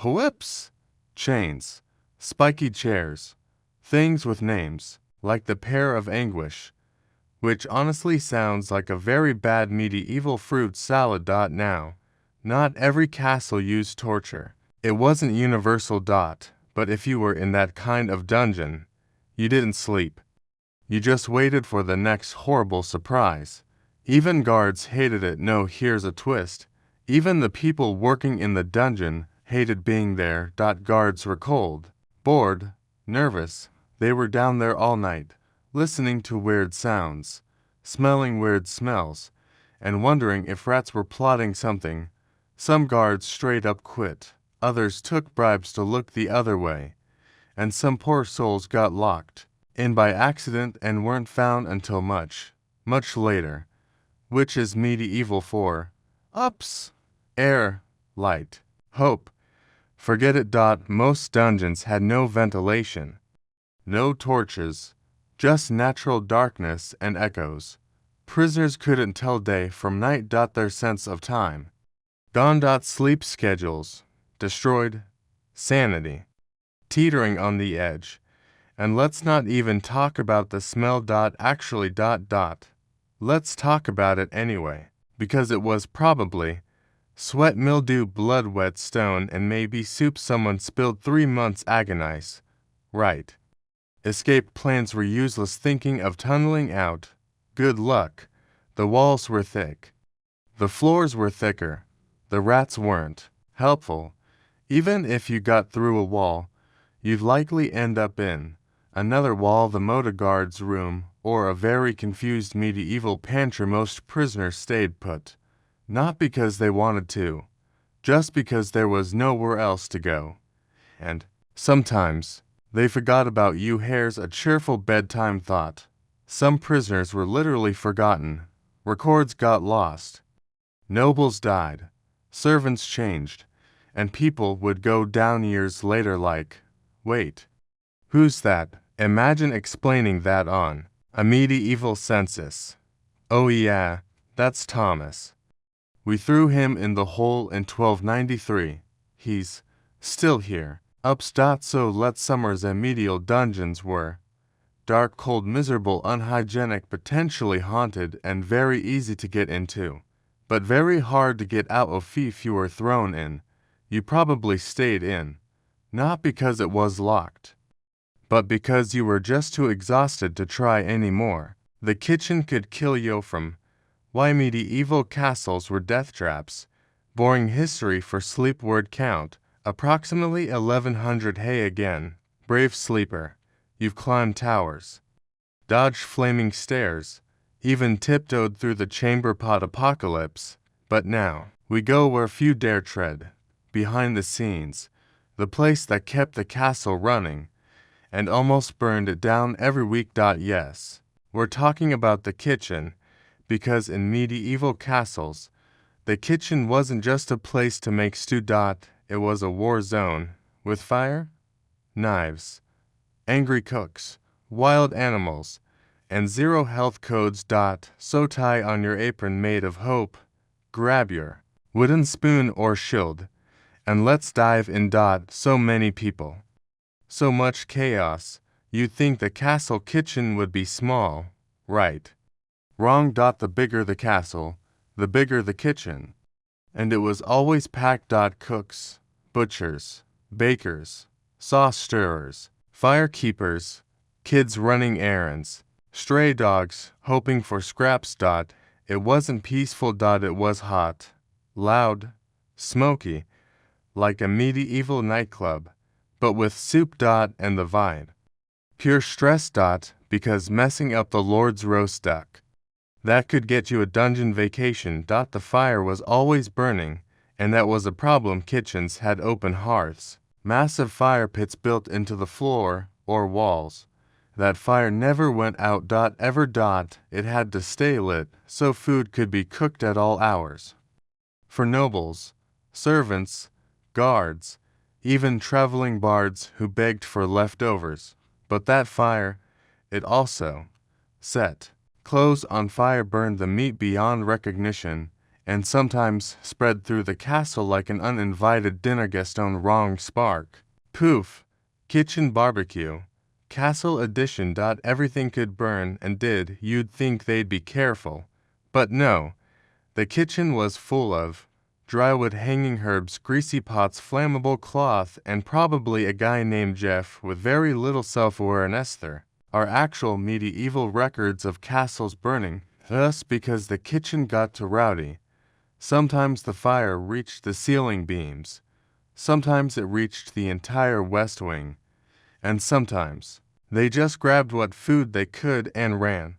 whips, chains, spiky chairs, things with names, like the Pear of Anguish, which honestly sounds like a very bad medieval fruit salad. Now, not every castle used torture. It wasn't universal. But if you were in that kind of dungeon, you didn't sleep. You just waited for the next horrible surprise. Even guards hated it. No, here's a twist. Even the people working in the dungeon hated being there. Guards were cold, bored, nervous. They were down there all night, listening to weird sounds, smelling weird smells, and wondering if rats were plotting something. Some guards straight up quit. Others took bribes to look the other way. And some poor souls got locked in by accident and weren't found until much, much later. Which is medieval for ups, air, light, hope. Forget it. Most dungeons had no ventilation, no torches, just natural darkness and echoes. Prisoners couldn't tell day from night. Their sense of time gone. Sleep schedules destroyed, sanity teetering on the edge. And let's not even talk about the smell. Actually, let's talk about it anyway, because it was probably sweat, mildew, blood, wet stone, and maybe soup someone spilled. 3 months agonize. Right. Escape plans were useless. Thinking of tunneling out. Good luck. The walls were thick. The floors were thicker. The rats weren't helpful. Even if you got through a wall, you'd likely end up in another wall, the motor guard's room, or a very confused medieval pantry. Most prisoners stayed put, not because they wanted to, just because there was nowhere else to go. And sometimes they forgot about you. Here's a cheerful bedtime thought. Some prisoners were literally forgotten. Records got lost. Nobles died. Servants changed. And people would go down years later like, wait, who's that? Imagine explaining that on a medieval census. Oh yeah, that's Thomas. We threw him in the hole in 1293. He's still here. Ups. So let summers and medieval dungeons were dark, cold, miserable, unhygienic, potentially haunted, and very easy to get into, but very hard to get out of. If you were thrown in, you probably stayed in, not because it was locked, but because you were just too exhausted to try anymore. The kitchen could kill you. From why medieval castles were death traps. Boring history for sleep. Word count, approximately 1100. Hey again, brave sleeper. You've climbed towers, dodged flaming stairs, even tiptoed through the chamber pot apocalypse. But now, we go where few dare tread. Behind the scenes, the place that kept the castle running and almost burned it down every week. Yes, we're talking about the kitchen, because in medieval castles, the kitchen wasn't just a place to make stew. It was a war zone, with fire, knives, angry cooks, wild animals, and zero health codes. So tie on your apron made of hope, grab your wooden spoon or shield, and let's dive in. So many people, so much chaos. You'd think the castle kitchen would be small, right? Wrong. The bigger the castle, the bigger the kitchen. And it was always packed. Cooks, butchers, bakers, sauce stirrers, firekeepers, kids running errands, stray dogs hoping for scraps. It wasn't peaceful. It was hot, loud, smoky, like a medieval nightclub, but with soup. And the vine. Pure stress. Because messing up the Lord's roast duck, that could get you a dungeon vacation. The fire was always burning, and that was a problem. Kitchens had open hearths, massive fire pits built into the floor or walls, That fire never went out. Ever. It had to stay lit so food could be cooked at all hours. For nobles, servants, guards, even traveling bards who begged for leftovers. But that fire, it also set clothes on fire, burned the meat beyond recognition, and sometimes spread through the castle like an uninvited dinner guest on wrong spark. Poof! Kitchen barbecue. Castle edition. Everything could burn and did. You'd think they'd be careful. But no. The kitchen was full of drywood, hanging herbs, greasy pots, flammable cloth, and probably a guy named Jeff with very little self-awareness. There are actual medieval records of castles burning, thus because the kitchen got too rowdy. Sometimes the fire reached the ceiling beams, sometimes it reached the entire west wing, and sometimes they just grabbed what food they could and ran.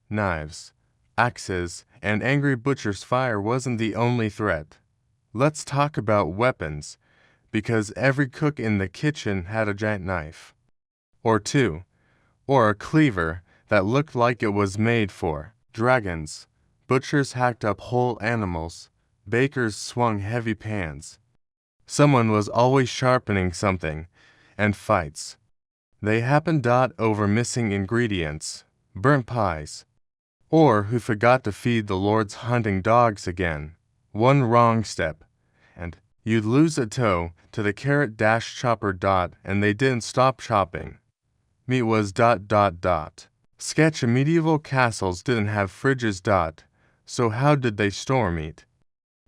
Knives, axes, and angry butchers. Fire wasn't the only threat. Let's talk about weapons, because every cook in the kitchen had a giant knife, or two, or a cleaver that looked like it was made for dragons. Butchers hacked up whole animals. Bakers swung heavy pans. Someone was always sharpening something, and fights. They happened over missing ingredients, burnt pies, or who forgot to feed the Lord's hunting dogs again. One wrong step, and you'd lose a toe to the carrot chopper. And they didn't stop chopping. Meat was ... Sketch: medieval castles didn't have fridges. So how did they store meat?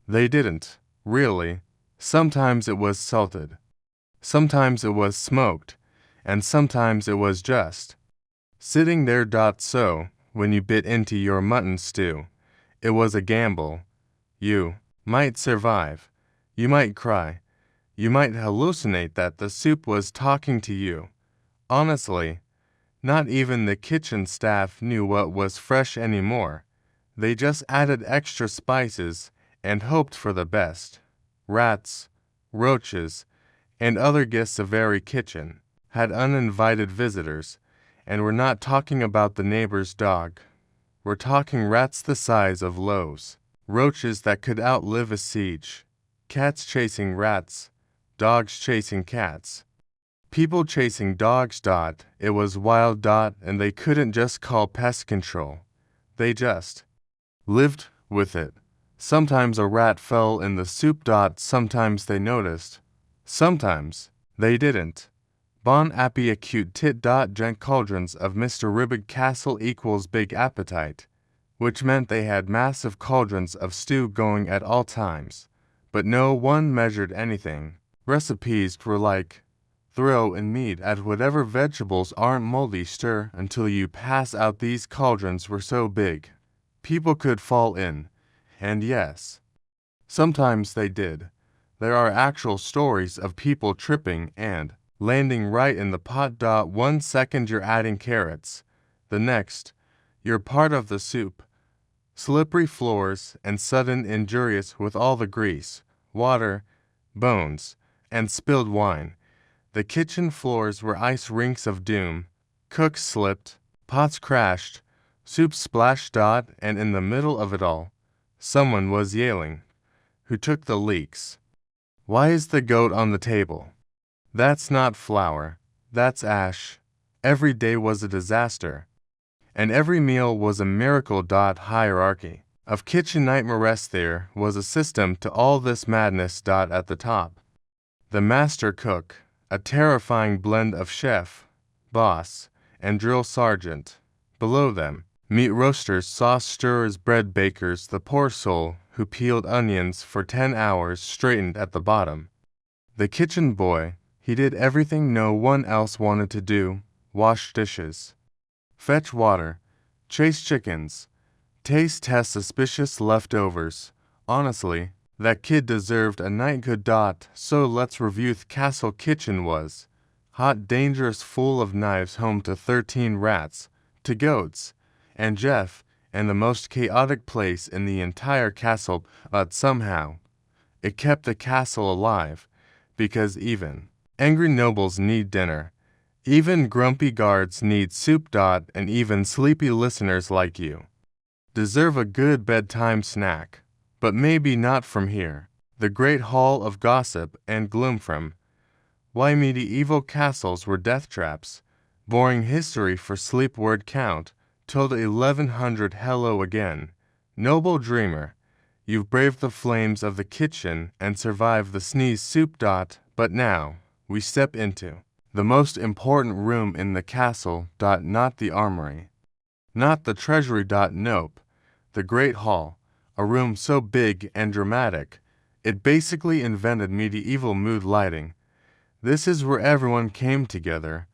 They didn't, really. Sometimes it was salted, sometimes it was smoked, and sometimes it was just sitting there. So when you bit into your mutton stew, it was a gamble. You might survive, you might cry, you might hallucinate that the soup was talking to you. Honestly, not even the kitchen staff knew what was fresh anymore. They just added extra spices and hoped for the best. Rats, roaches, and other guests of every kitchen had uninvited visitors, and we're not talking about the neighbor's dog. We're talking rats the size of loaves, roaches that could outlive a siege, cats chasing rats, dogs chasing cats, people chasing dogs. It was wild. And they couldn't just call pest control. They just lived with it. Sometimes a rat fell in the soup. Sometimes they noticed. Sometimes they didn't. Bon appetit. Giant cauldrons of Mr. Ribbit Castle equals big appetite, which meant they had massive cauldrons of stew going at all times. But no one measured anything. Recipes were like, throw in meat at whatever vegetables aren't moldy, stir until you pass out. These cauldrons were so big, people could fall in. And yes, sometimes they did. There are actual stories of people tripping and landing right in the pot. 1 second you're adding carrots, the next, you're part of the soup. Slippery floors and sudden injurious with all the grease, water, bones, and spilled wine. The kitchen floors were ice rinks of doom. Cooks slipped, pots crashed, soup splashed. And in the middle of it all, someone was yelling. Who took the leaks? Why is the goat on the table? That's not flour, that's ash. Every day was a disaster, and every meal was a miracle. Hierarchy of kitchen nightmares. There was a system to all this madness. At the top, the master cook, a terrifying blend of chef, boss, and drill sergeant. Below them, meat roasters, sauce stirrers, bread bakers, the poor soul who peeled onions for 10 hours straightened at the bottom. The kitchen boy, he did everything no one else wanted to do: wash dishes, fetch water, chase chickens, test suspicious leftovers. Honestly, that kid deserved a night good. So let's review. The castle kitchen was hot, dangerous, full of knives, home to 13 rats, to goats, and Jeff, and the most chaotic place in the entire castle. But somehow, it kept the castle alive, because even angry nobles need dinner. Even grumpy guards need soup. And even sleepy listeners like you deserve a good bedtime snack. But maybe not from here, the great hall of gossip and gloom. From why medieval castles were death traps, boring history for sleep. Word count till the 1100. Hello again, noble dreamer. You've braved the flames of the kitchen and survived the sneeze. Soup. But now we step into the most important room in the castle. Not the armory, not the treasury. Nope, the great hall, a room so big and dramatic, it basically invented medieval mood lighting. This is where everyone came together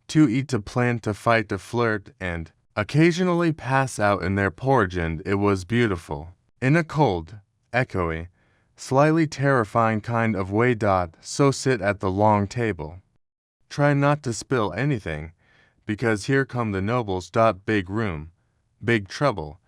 to eat, to plan, to fight, to flirt, and occasionally pass out in their porridge. And it was beautiful, in a cold, echoey, slightly terrifying kind of way. So sit at the long table. Try not to spill anything, because here come the nobles. Big room, big trouble.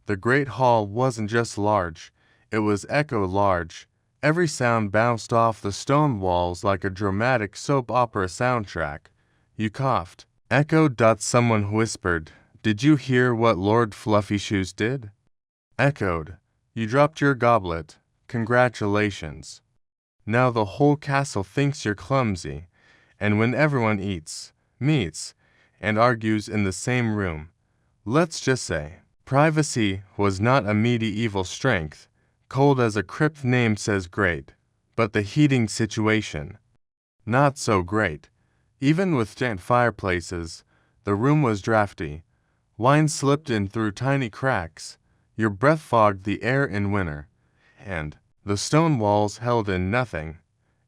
The great hall wasn't just large, it was echo large. Every sound bounced off the stone walls like a dramatic soap opera soundtrack. You coughed. Echoed. Someone whispered, "Did you hear what Lord Fluffy Shoes did?" Echoed. You dropped your goblet. Congratulations. Now the whole castle thinks you're clumsy, and when everyone eats, meets, and argues in the same room, let's just say, privacy was not a medieval strength, cold as a crypt. Name says great, but the heating situation, not so great. Even with damp fireplaces, the room was drafty. Wine slipped in through tiny cracks. Your breath fogged the air in winter, and the stone walls held in nothing,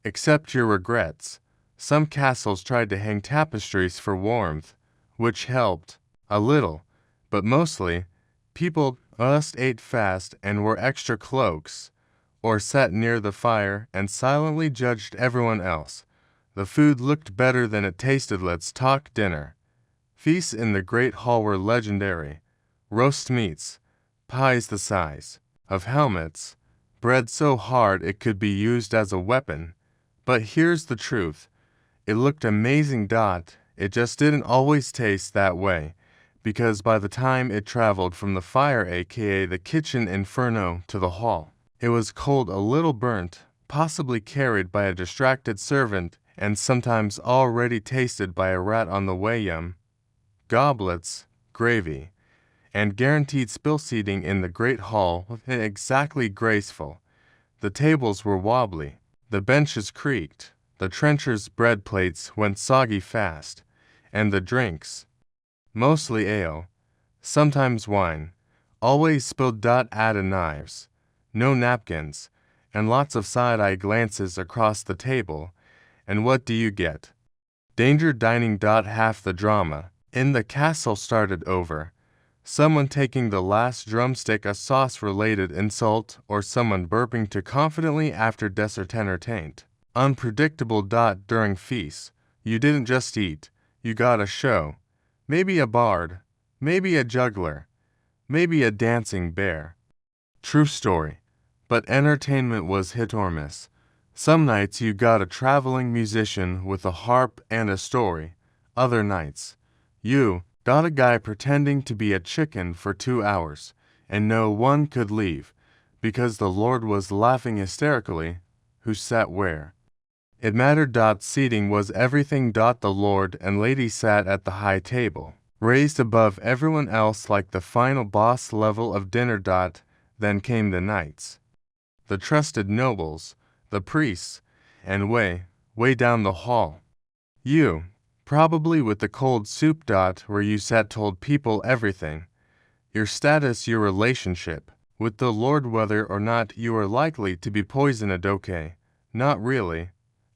except your regrets. Some castles tried to hang tapestries for warmth, which helped a little, but mostly, people just ate fast and wore extra cloaks, or sat near the fire and silently judged everyone else. The food looked better than it tasted. Let's talk dinner. Feasts in the great hall were legendary. Roast meats, pies the size of helmets, bread so hard it could be used as a weapon. But here's the truth. It looked amazing. It just didn't always taste that way, because by the time it traveled from the fire, aka the kitchen inferno, to the hall, it was cold, a little burnt, possibly carried by a distracted servant, and sometimes already tasted by a rat on the way. Goblets, gravy, and guaranteed spill. Seating in the great hall wasn't exactly graceful. The tables were wobbly, the benches creaked, the trencher's bread plates went soggy fast, and the drinks, mostly ale, sometimes wine, always spilled. Add knives, no napkins, and lots of side-eye glances across the table, and what do you get? Danger dining. Half the drama in the castle started over. Someone taking the last drumstick, a sauce-related insult, or someone burping too confidently after dessert. Entertained. Unpredictable. During feasts, you didn't just eat, you got a show. Maybe a bard, maybe a juggler, maybe a dancing bear. True story. But entertainment was hit or miss. Some nights you got a traveling musician with a harp and a story. Other nights, you got a guy pretending to be a chicken for 2 hours, and no one could leave, because the Lord was laughing hysterically, who sat where. It mattered. Seating was everything. The Lord and Lady sat at the high table, raised above everyone else like the final boss level of dinner. Then came the knights, the trusted nobles, the priests, and way down the hall, you, probably with the cold soup. Where you sat told people everything. Your status, your relationship with the Lord, whether or not you were likely to be poisoned. Okay, not really.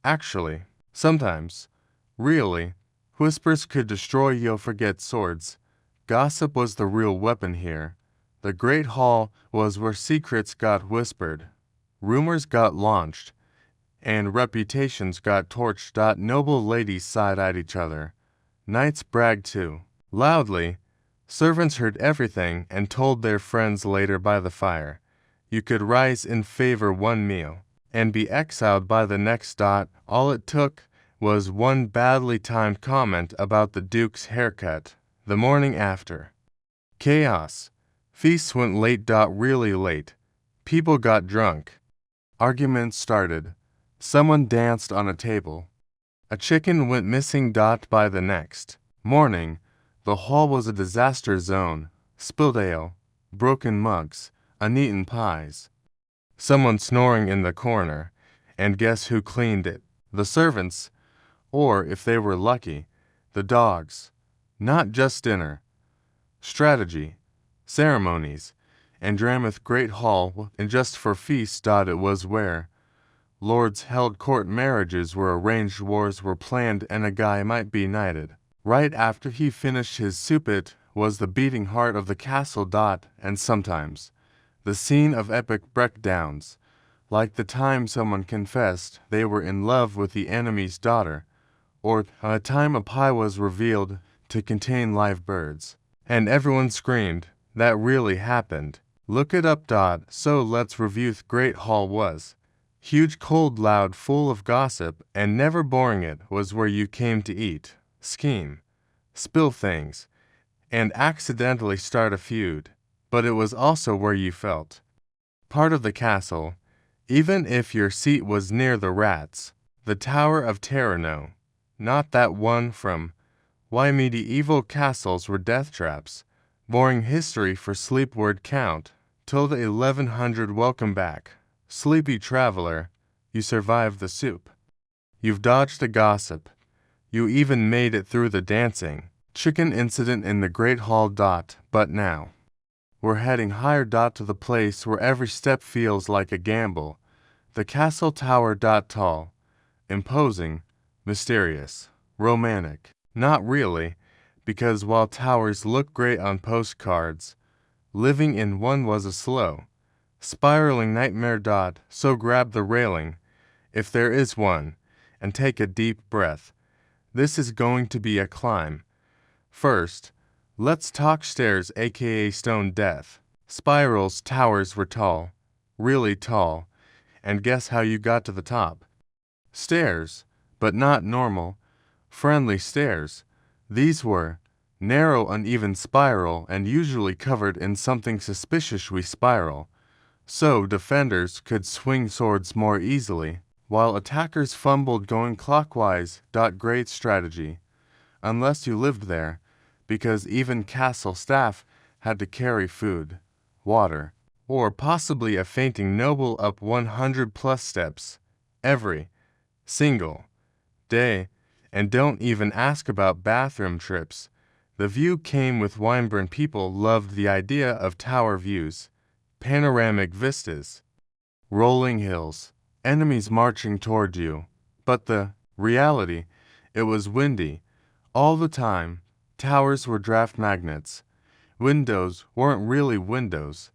Actually, sometimes, really, whispers could destroy you. Forget swords. Gossip was the real weapon here. The great hall was where secrets got whispered, rumors got launched, and reputations got torched. Noble ladies side-eyed each other. Knights bragged too, loudly. Servants heard everything and told their friends later by the fire. You could rise in favor one meal and be exiled by the next. All it took was one badly timed comment about the Duke's haircut the morning after. Chaos. Feasts went late. Really late. People got drunk. Arguments started. Someone danced on a table. A chicken went missing. By the next morning, the hall was a disaster zone. Spilled ale, broken mugs, uneaten pies. Someone snoring in the corner, and guess who cleaned it? The servants, or, if they were lucky, the dogs. Not just dinner. Strategy, ceremonies, and Drameth Great Hall, and just for feasts. It was where lords held court marriages, where arranged wars were planned and a guy might be knighted. Right after he finished his soup, it was the beating heart of the castle. And sometimes the scene of epic breakdowns, like the time someone confessed they were in love with the enemy's daughter, or a time a pie was revealed to contain live birds. And everyone screamed, that really happened. Look it up. So let's review. Great Hall was huge, cold, loud, full of gossip, and never boring. It was where you came to eat, scheme, spill things, and accidentally start a feud. But it was also where you felt part of the castle, even if your seat was near the rats. The Tower of Terror. No, not that one from Why Medieval Castles Were Death Traps. Boring history for sleep. Word count till the 1100. Welcome back, sleepy traveler. You survived the soup. You've dodged the gossip. You even made it through the dancing chicken incident in the Great Hall. But now we're heading higher. To the place where every step feels like a gamble. The castle tower. Tall, imposing, mysterious, romantic. Not really, because while towers look great on postcards, living in one was a slow, spiraling nightmare. So grab the railing, if there is one, and take a deep breath. This is going to be a climb. First, let's talk stairs, aka stone death. Spirals. Towers were tall, really tall, and guess how you got to the top? Stairs, but not normal, friendly stairs. These were narrow, uneven spiral, and usually covered in something suspiciously spiral, so defenders could swing swords more easily, while attackers fumbled going clockwise. Great strategy, unless you lived there, because even castle staff had to carry food, water, or possibly a fainting noble up 100+ steps every single day. And don't even ask about bathroom trips. The view came with Wineburn. People loved the idea of tower views, panoramic vistas, rolling hills, enemies marching toward you. But the reality, it was windy all the time. Towers were draft magnets. Windows weren't really windows,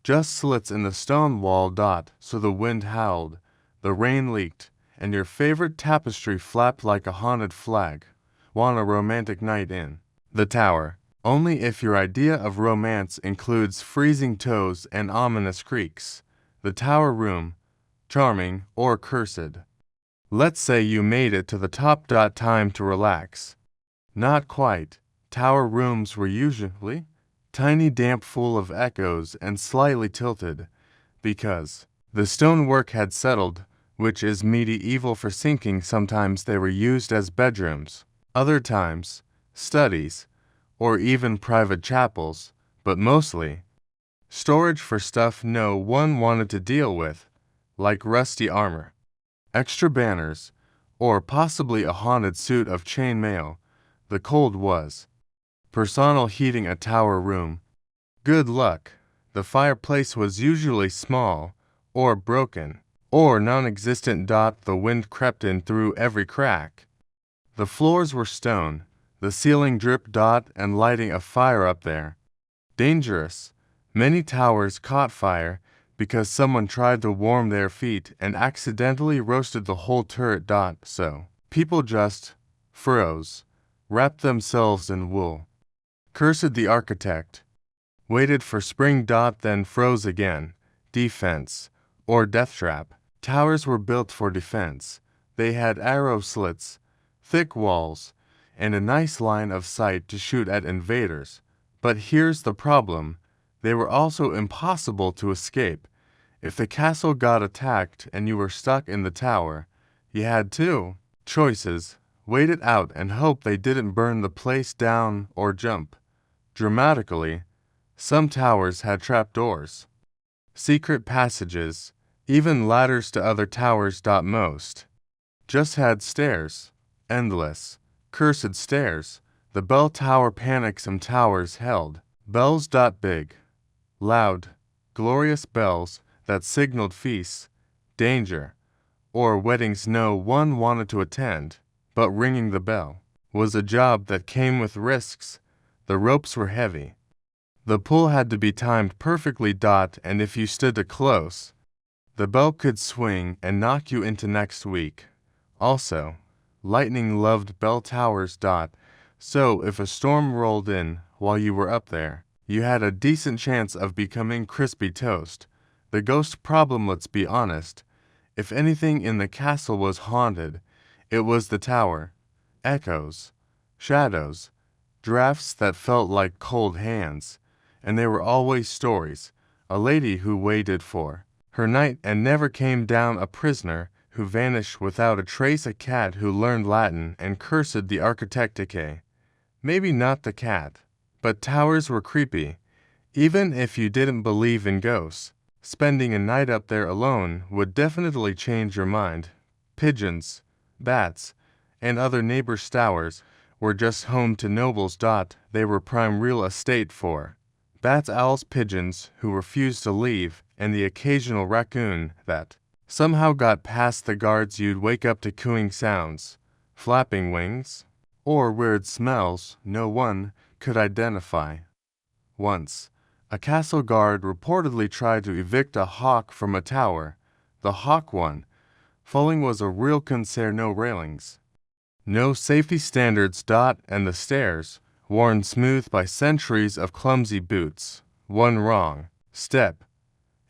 just slits in the stone wall. So the wind howled, the rain leaked, and your favorite tapestry flapped like a haunted flag. Want a romantic night in the tower? Only if your idea of romance includes freezing toes and ominous creaks. The tower room, charming or cursed. Let's say you made it to the top. Time to relax. Not quite. Tower rooms were usually tiny, damp, full of echoes, and slightly tilted, because the stonework had settled, which is medieval for sinking. Sometimes they were used as bedrooms, other times studies, or even private chapels, but mostly storage for stuff no one wanted to deal with, like rusty armor, extra banners, or possibly a haunted suit of chain mail. The cold was personal. Heating a tower room, good luck. The fireplace was usually small, or broken, or non-existent. The wind crept in through every crack. The floors were stone, the ceiling dripped. And lighting a fire up there, dangerous. Many towers caught fire because someone tried to warm their feet and accidentally roasted the whole turret. So people just froze, wrapped themselves in wool, cursed the architect, waited for spring. Then froze again. Defense, or death trap. Towers were built for defense. They had arrow slits, thick walls, and a nice line of sight to shoot at invaders. But here's the problem. They were also impossible to escape. If the castle got attacked and you were stuck in the tower, you had two choices: wait it out and hope they didn't burn the place down, or jump. Dramatically, some towers had trapdoors, secret passages, even ladders to other towers. Most just had stairs. Endless, cursed stairs. The bell tower panic. Some towers held bells. Big, loud, glorious bells that signaled feasts, danger, or weddings no one wanted to attend. But ringing the bell was a job that came with risks. The ropes were heavy. The pull had to be timed perfectly. And if you stood too close, the bell could swing and knock you into next week. Also, lightning loved bell towers. So if a storm rolled in while you were up there, you had a decent chance of becoming crispy toast. The ghost problem, let's be honest. If anything in the castle was haunted, it was the tower. Echoes, shadows, drafts that felt like cold hands. And there were always stories. A lady who waited for her night and never came down, a prisoner who vanished without a trace, a cat who learned Latin and cursed the architecture. Maybe not the cat, but towers were creepy. Even if you didn't believe in ghosts, spending a night up there alone would definitely change your mind. Pigeons, bats, and other neighbors' towers were just home to nobles. They were prime real estate for bats, owls, pigeons who refused to leave, and the occasional raccoon that somehow got past the guards. You'd wake up to cooing sounds, flapping wings, or weird smells no one could identify. Once, a castle guard reportedly tried to evict a hawk from a tower. The hawk won. Falling was a real concern. No railings, no safety standards. And the stairs, worn smooth by centuries of clumsy boots. One wrong step,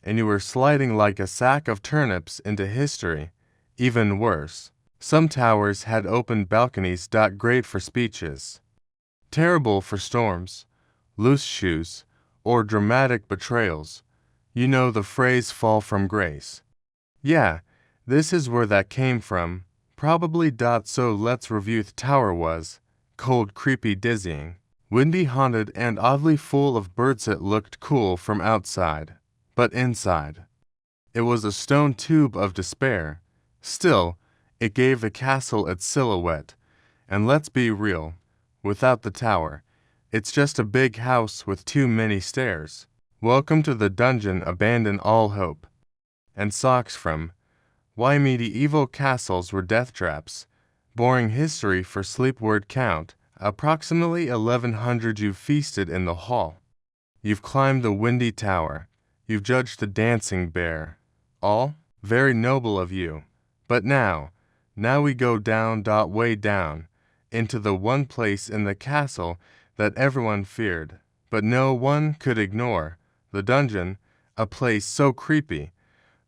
and you were sliding like a sack of turnips into history. Even worse, some towers had open balconies. Great for speeches, terrible for storms, loose shoes, or dramatic betrayals. You know the phrase fall from grace. Yeah, this is where that came from, probably. So let's review. The tower was cold, creepy, dizzying, windy, haunted, and oddly full of birds. It looked cool from outside, but inside, it was a stone tube of despair. Still, it gave the castle its silhouette. And let's be real, without the tower, it's just a big house with too many stairs. Welcome to the dungeon. Abandon all hope and socks from Why Medieval Castles Were Death Traps. Boring history for sleep. Word count, approximately 1100. You've feasted in the hall. You've climbed the windy tower. You've judged the dancing bear. All very noble of you. But now we go down. Way down, into the one place in the castle that everyone feared, but no one could ignore. The dungeon, a place so creepy,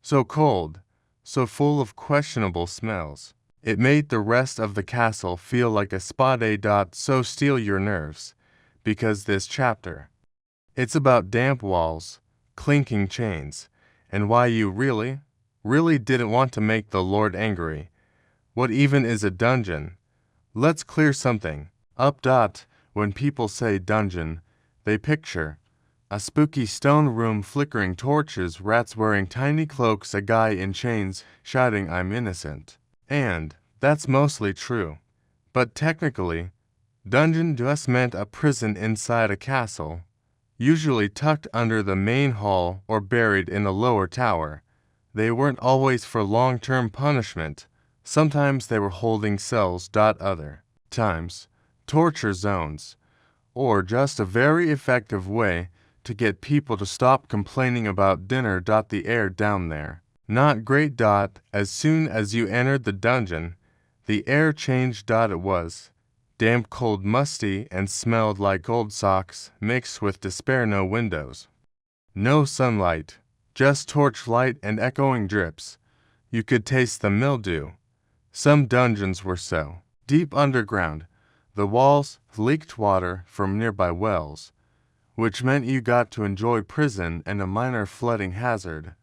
so cold, so full of questionable smells. It made the rest of the castle feel like a spa day. So steel your nerves, because this chapter, it's about damp walls, clinking chains, and why you really didn't want to make the Lord angry. What even is a dungeon? Let's clear something up. When people say dungeon, they picture a spooky stone room, flickering torches, rats wearing tiny cloaks, a guy in chains shouting, "I'm innocent." And that's mostly true. But technically, dungeon just meant a prison inside a castle, usually tucked under the main hall or buried in a lower tower. They weren't always for long-term punishment. Sometimes they were holding cells. Other times, torture zones, or just a very effective way to get people to stop complaining about dinner. The air down there, not great. As soon as you entered the dungeon, the air changed. It was damp, cold, musty, and smelled like old socks mixed with despair. No windows, no sunlight, just torchlight and echoing drips. You could taste the mildew. Some dungeons were so Deep underground, the walls leaked water from nearby wells, which meant you got to enjoy prison and a minor flooding hazard.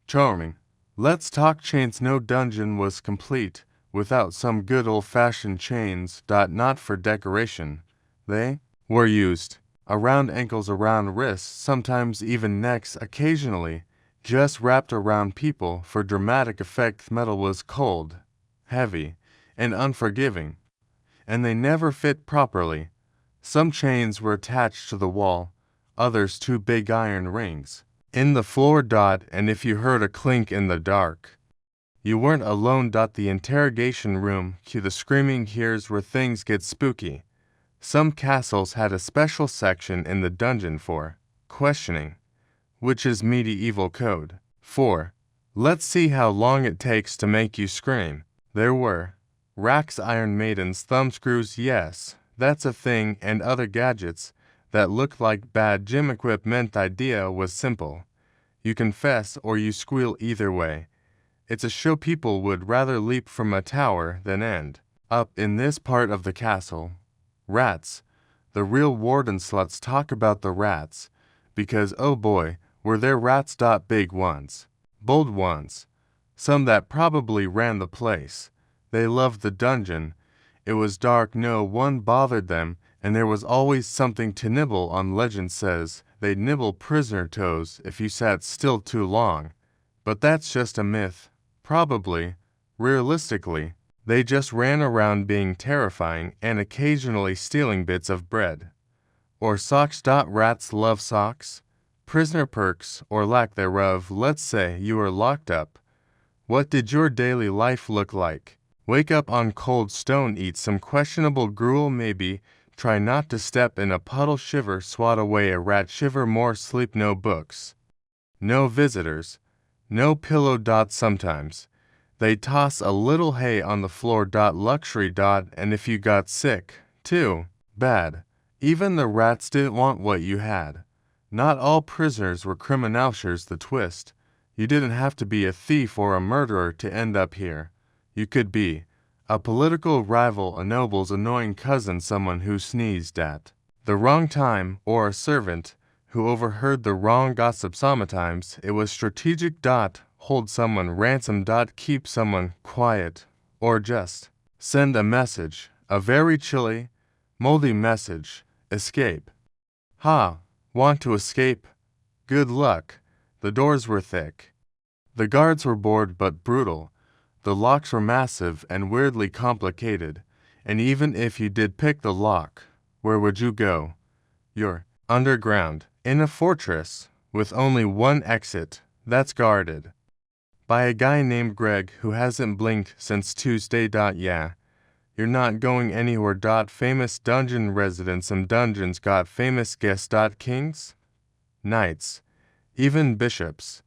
Charming. Let's talk chains. No dungeon was complete without some good old-fashioned chains. Not for decoration. They were used around ankles, around wrists, sometimes even necks, occasionally just wrapped around people for dramatic effect. Metal was cold, heavy, and unforgiving, and they never fit properly. Some chains were attached to the wall, others to big iron rings in the floor. And if you heard a clink in the dark, you weren't alone. The interrogation room. Cue the screaming. Here's where things get spooky. Some castles had a special section in the dungeon for questioning, which is medieval code. 4. Let's see how long it takes to make you scream. There were racks, iron maidens, thumbscrews, yes, that's a thing, and other gadgets that looked like bad gym equipment. Idea was simple. You confess or you squeal. Either way, it's a show. People would rather leap from a tower than end up in this part of the castle. Rats. The real wardens. Let's talk about the rats, because oh boy, were there rats. Big ones, bold ones, some that probably ran the place. They loved the dungeon. It was dark, no one bothered them, and there was always something to nibble on. Legend says they'd nibble prisoner toes if you sat still too long. But that's just a myth. Probably, realistically, they just ran around being terrifying and occasionally stealing bits of bread or socks. Rats love socks. Prisoner perks or lack thereof. Let's say you were locked up. What did your daily life look like? Wake up on cold stone, eat some questionable gruel, maybe try not to step in a puddle, shiver, swat away a rat, shiver more, sleep, no books, no visitors, no pillow. Sometimes they toss a little hay on the floor. Luxury. And if you got sick, too bad. Even the rats didn't want what you had. Not all prisoners were criminals. Here's the twist. You didn't have to be a thief or a murderer to end up here. You could be a political rival, a noble's annoying cousin, someone who sneezed at the wrong time, or a servant who overheard the wrong gossip. Sometimes it was strategic. Hold someone ransom. Keep someone quiet, or just send a message, a very chilly, moldy message. Escape. Ha! Want to escape? Good luck. The doors were thick. The guards were bored but brutal. The locks were massive and weirdly complicated. And even if you did pick the lock, where would you go? You're underground, in a fortress, with only one exit that's guarded by a guy named Greg who hasn't blinked since Tuesday. Yeah, you're not going anywhere. Famous dungeon residents. Some dungeons got famous guests. Kings, knights, even bishops.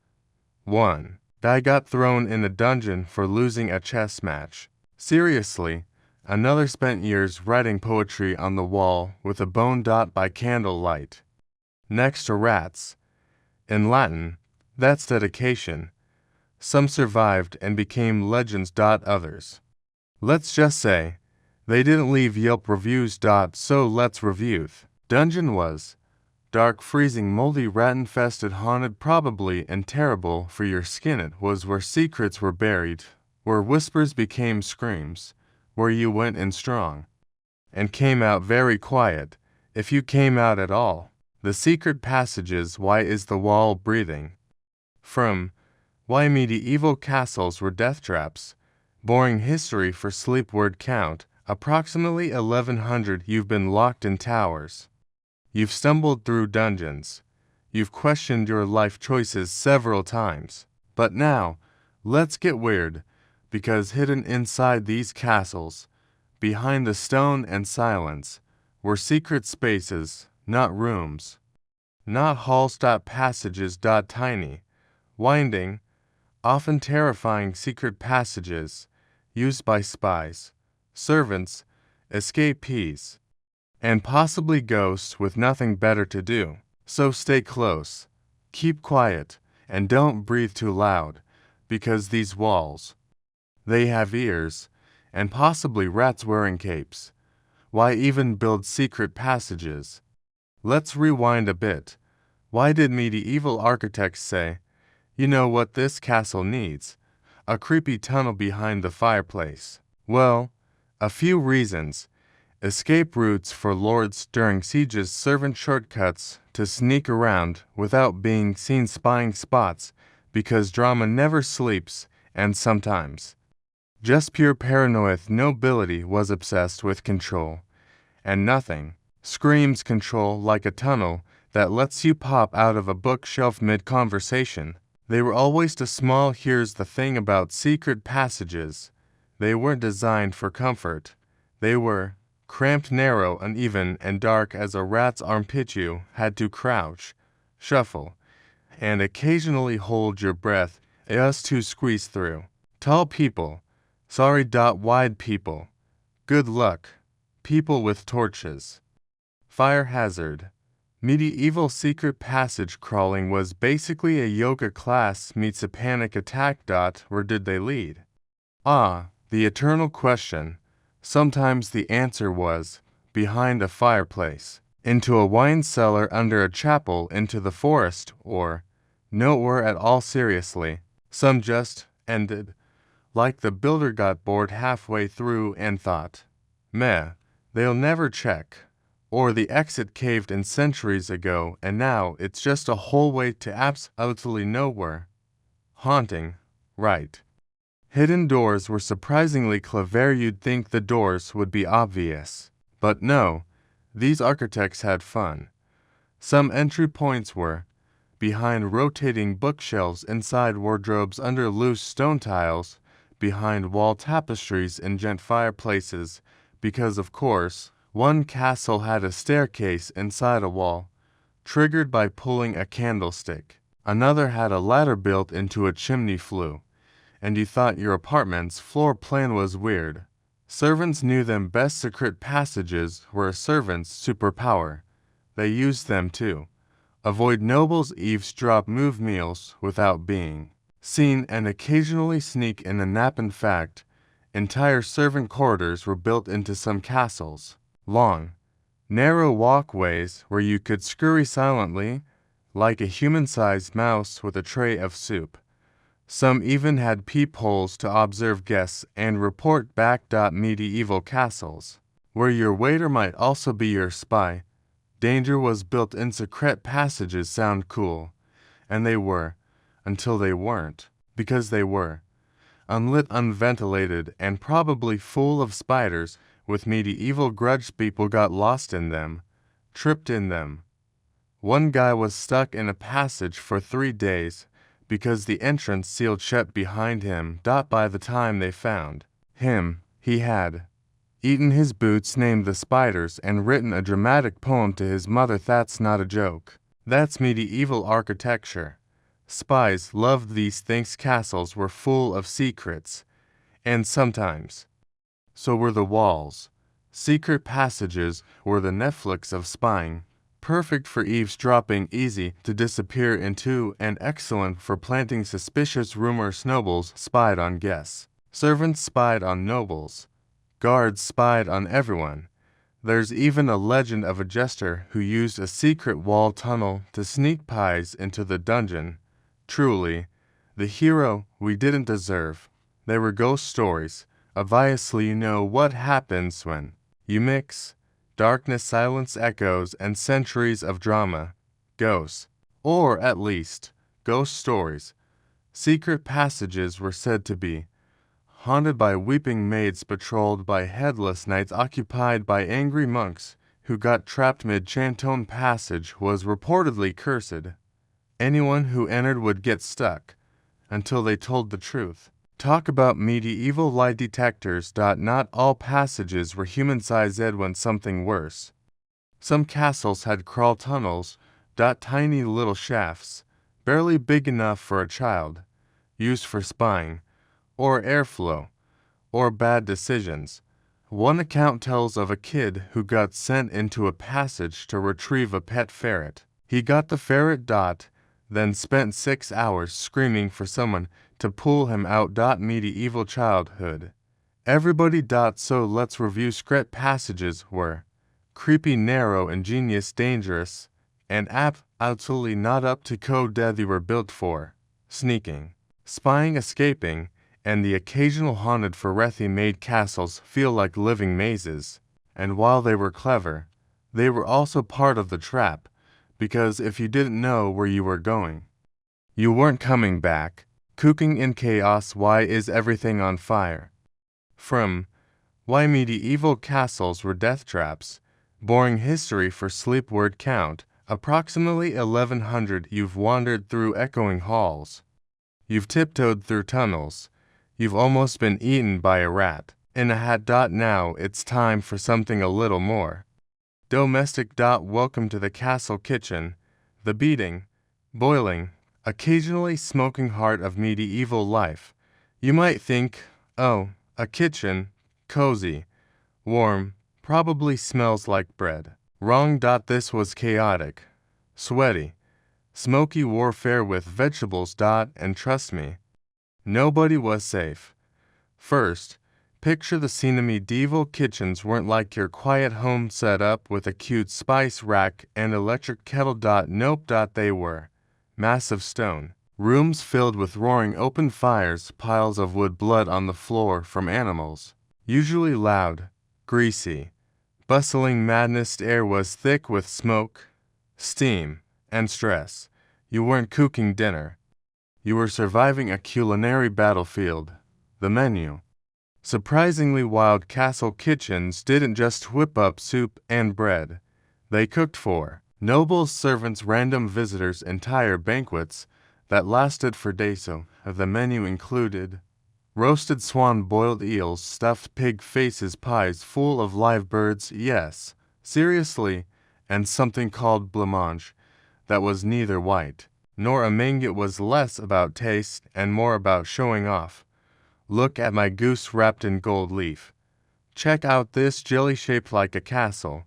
1 guy got thrown in a dungeon for losing a chess match. Seriously. Another spent years writing poetry on the wall with a bone. By candlelight. Next to rats. In Latin, that's dedication. Some survived and became legends. Others, let's just say, they didn't leave Yelp reviews. So let's review. Dungeon was dark, freezing, moldy, rat-infested, haunted, probably, and terrible for your skin. It was where secrets were buried, where whispers became screams, where you went in strong and came out very quiet, if you came out at all. The secret passages. Why is the wall breathing? From Why Medieval Castles Were Death Traps. Boring history for sleep. Word count, approximately 1100. You've been locked in towers. You've stumbled through dungeons. You've questioned your life choices several times. But now, let's get weird, because hidden inside these castles, behind the stone and silence, were secret spaces, not rooms, not halls. Passages. Tiny, winding, often terrifying secret passages used by spies, servants, escapees, and possibly ghosts with nothing better to do. So stay close, keep quiet, and don't breathe too loud, because these walls, they have ears, and possibly rats wearing capes. Why even build secret passages? Let's rewind a bit. Why did medieval architects say, "You know what this castle needs? A creepy tunnel behind the fireplace"? Well, a few reasons. Escape routes for lords during sieges, servant shortcuts to sneak around without being seen, spying spots because drama never sleeps, and sometimes just pure paranoia. Nobility was obsessed with control, and nothing screams control like a tunnel that lets you pop out of a bookshelf mid-conversation. They were always too small. Here's the thing about secret passages. They weren't designed for comfort. They were cramped, narrow, uneven, and dark as a rat's armpit. You had to crouch, shuffle, and occasionally hold your breath just to squeeze through. Tall people, sorry. Wide people, good luck. People with torches. Fire hazard. Medieval secret passage crawling was basically a yoga class meets a panic attack. Where did they lead? The eternal question. Sometimes the answer was behind a fireplace, into a wine cellar, under a chapel, into the forest, or nowhere at all. Seriously, some just ended. Like the builder got bored halfway through and thought, meh, they'll never check. Or the exit caved in centuries ago and now it's just a hallway to absolutely nowhere. Haunting, right? Hidden doors were surprisingly clever. You'd think the doors would be obvious. But no, these architects had fun. Some entry points were behind rotating bookshelves, inside wardrobes, under loose stone tiles, behind wall tapestries in giant fireplaces, because of course, one castle had a staircase inside a wall, triggered by pulling a candlestick. Another had a ladder built into a chimney flue, and you thought your apartment's floor plan was weird. Servants knew them best. Secret passages were a servant's superpower. They used them to avoid nobles, eavesdrop, move meals without being seen, and occasionally sneak in a nap. In fact, entire servant corridors were built into some castles. Long, narrow walkways where you could scurry silently, like a human-sized mouse with a tray of soup. Some even had peepholes to observe guests and report back. Medieval castles, where your waiter might also be your spy. Danger was built in. Secret passages sound cool, and they were, until they weren't, because they were unlit, unventilated, and probably full of spiders. With medieval grudge, people got lost in them, tripped in them. One guy was stuck in a passage for 3 days because the entrance sealed shut behind him. By the time they found him, he had eaten his boots, named the spiders, and written a dramatic poem to his mother. That's not a joke. That's medieval architecture. Spies loved these things. Castles were full of secrets, and sometimes so were the walls. Secret passages were the Netflix of spying, perfect for eavesdropping, easy to disappear into, and excellent for planting suspicious rumors. Nobles spied on guests. Servants spied on nobles. Guards spied on everyone. There's even a legend of a jester who used a secret wall tunnel to sneak pies into the dungeon. Truly, the hero we didn't deserve. They were ghost stories. Obviously, you know what happens when you mix darkness, silence, echoes, and centuries of drama. Ghosts, or at least ghost stories. Secret passages were said to be haunted by weeping maids, patrolled by headless knights, occupied by angry monks who got trapped mid-Chanton passage was reportedly cursed. Anyone who entered would get stuck until they told the truth. Talk about medieval lie detectors. Not all passages were human-sized. When something worse. Some castles had crawl tunnels. Tiny little shafts, barely big enough for a child, used for spying, or airflow, or bad decisions. One account tells of a kid who got sent into a passage to retrieve a pet ferret. He got the ferret. Then spent 6 hours screaming for someone to pull him out. Medieval childhood. Everybody. So let's review script passages were creepy, narrow, ingenious, dangerous, and absolutely not up to code that they were built for. Sneaking, spying, escaping, and the occasional haunted Ferethi made castles feel like living mazes. And while they were clever, they were also part of the trap, because if you didn't know where you were going, you weren't coming back. Cooking in chaos. Why is everything on fire? From Why Medieval Castles Were Death Traps. Boring history for sleep. Word count, approximately 1100. You've wandered through echoing halls. You've tiptoed through tunnels. You've almost been eaten by a rat in a hat. Now it's time for something a little more domestic. Welcome to the castle kitchen, the beating, boiling, occasionally smoking heart of medieval life. You might think, oh, a kitchen, cozy, warm, probably smells like bread. Wrong. This was chaotic, sweaty, smoky warfare with vegetables. And trust me, nobody was safe. First, picture the scene. Medieval kitchens weren't like your quiet home set up with a cute spice rack and electric kettle. Nope. They were massive stone rooms filled with roaring open fires, piles of wood, blood on the floor from animals, usually loud, greasy, bustling madness. Air was thick with smoke, steam, and stress. You weren't cooking dinner. You were surviving a culinary battlefield. The menu. Surprisingly wild. Castle kitchens didn't just whip up soup and bread. They cooked for nobles, servants, random visitors, entire banquets that lasted for days. The menu included roasted swan, boiled eels, stuffed pig faces, pies full of live birds, yes, seriously, and something called blancmange that was neither white nor a ming. It was less about taste and more about showing off. Look at my goose wrapped in gold leaf. Check out this jelly shaped like a castle.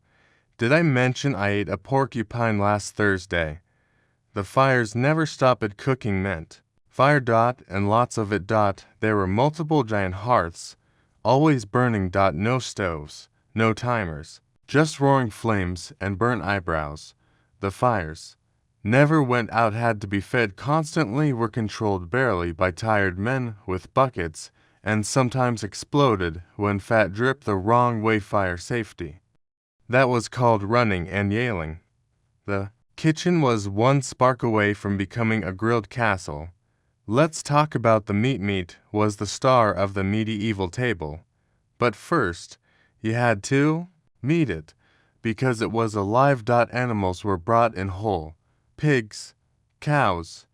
Did I mention I ate a porcupine last Thursday? The fires never stopped. Cooking meant fire. And lots of it. There were multiple giant hearths, always burning. No stoves, no timers, just roaring flames and burnt eyebrows. The fires never went out, had to be fed constantly, were controlled barely by tired men with buckets, and sometimes exploded when fat dripped the wrong way. Fire safety. That was called running and yelling. The kitchen was one spark away from becoming a grilled castle. Let's talk about the meat. Meat was the star of the medieval table. But first, you had to meat it, because it was alive. Animals were brought in whole. Pigs, cows,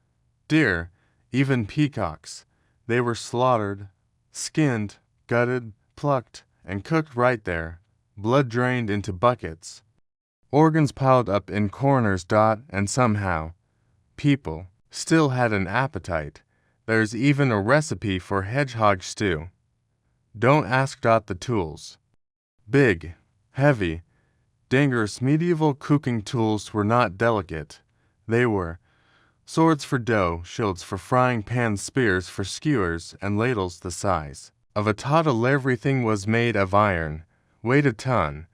deer, even peacocks. They were slaughtered, skinned, gutted, plucked, and cooked right there. Blood drained into buckets. Organs piled up in corners. And somehow, people still had an appetite. There's even a recipe for hedgehog stew. Don't ask. The tools. Big, heavy, dangerous. Medieval cooking tools were not delicate. They were swords for dough, shields for frying pans, spears for skewers, and ladles the size of a toddle. Everything was made of iron, weighed a ton,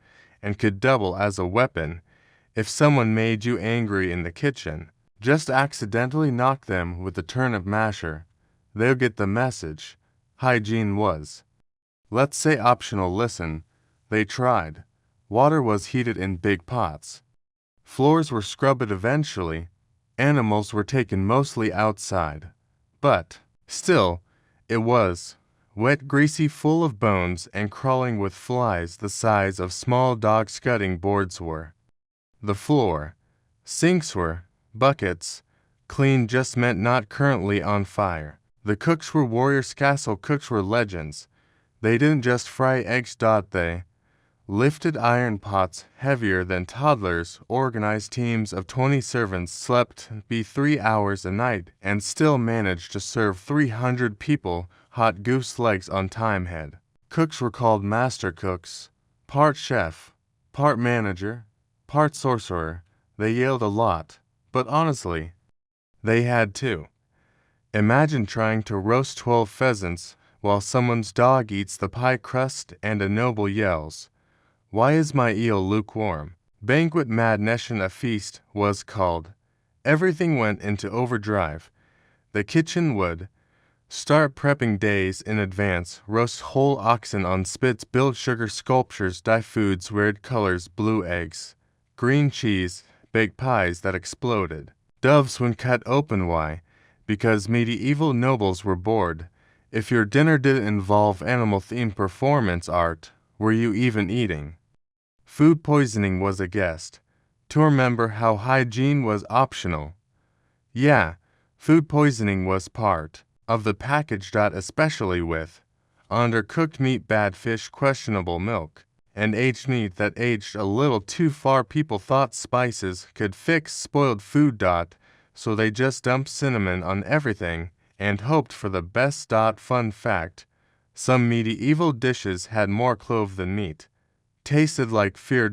and could double as a weapon. If someone made you angry in the kitchen, just accidentally knock them with a turnip masher. They'll get the message. Hygiene was, let's say, optional. Listen, they tried. Water was heated in big pots. Floors were scrubbed eventually. Animals were taken mostly outside. But, still, it was wet, greasy, full of bones, and crawling with flies the size of small dogs. Cutting boards were the floor. Sinks were buckets. Clean just meant not currently on fire. The cooks were warriors. Castle cooks were legends. They didn't just fry eggs. They lifted iron pots heavier than toddlers. Organized teams of 20 servants slept 3 hours a night and still managed to serve 300 people hot goose legs on time. Head cooks were called master cooks, part chef, part manager, part sorcerer. They yelled a lot, but honestly, they had to. Imagine trying to roast 12 pheasants while someone's dog eats the pie crust and a noble yells, "Why is my eel lukewarm?" Banquet Mad Nation a feast was called. Everything went into overdrive. The kitchen would start prepping days in advance, roast whole oxen on spits, build sugar sculptures, dye foods weird colors, blue eggs, green cheese, bake pies that exploded. Doves when cut open, why? Because medieval nobles were bored. If your dinner didn't involve animal-themed performance art, were you even eating? Food poisoning was a guest. To remember how hygiene was optional. Yeah, food poisoning was part of the package, especially with undercooked meat, bad fish, questionable milk, and aged meat that aged a little too far. People thought spices could fix spoiled food, so they just dumped cinnamon on everything and hoped for the best. Fun fact, some medieval dishes had more clove than meat. Tasted like fear.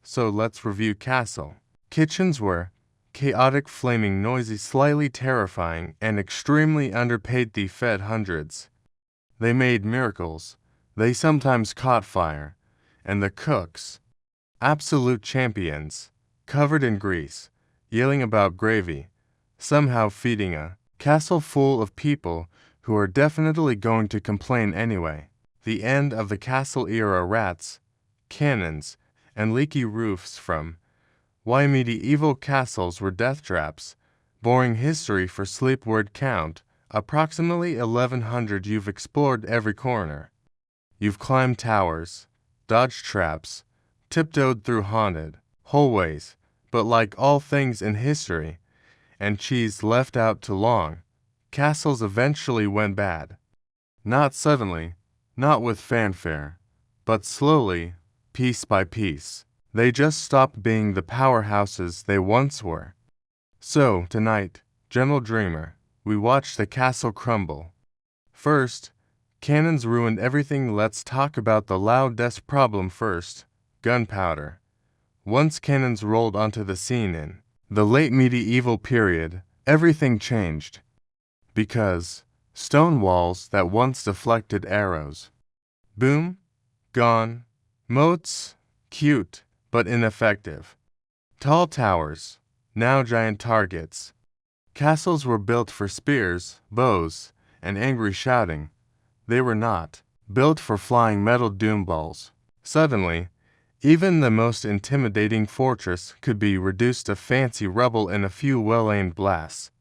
So let's review castle. Kitchens were chaotic, flaming, noisy, slightly terrifying, and extremely underpaid. They fed hundreds. They made miracles. They sometimes caught fire. And the cooks, absolute champions, covered in grease, yelling about gravy, somehow feeding a castle full of people who are definitely going to complain anyway. The end of the castle era. Rats, cannons, and leaky roofs from why medieval castles were death traps. Boring history for sleep. Word count, approximately 1100. You've explored every corner. You've climbed towers, dodged traps, tiptoed through haunted hallways, but like all things in history, and cheese left out too long, castles eventually went bad. Not suddenly, not with fanfare, but slowly, piece by piece. They just stopped being the powerhouses they once were. So, tonight, gentle dreamer, we watch the castle crumble. First, cannons ruined everything. Let's talk about the loudest problem first, gunpowder. Once cannons rolled onto the scene in the late medieval period, everything changed. Because stone walls that once deflected arrows, boom, gone. Moats, cute, but ineffective. Tall towers, now giant targets. Castles were built for spears, bows, and angry shouting. They were not built for flying metal doom balls. Suddenly, even the most intimidating fortress could be reduced to fancy rubble in a few well-aimed blasts.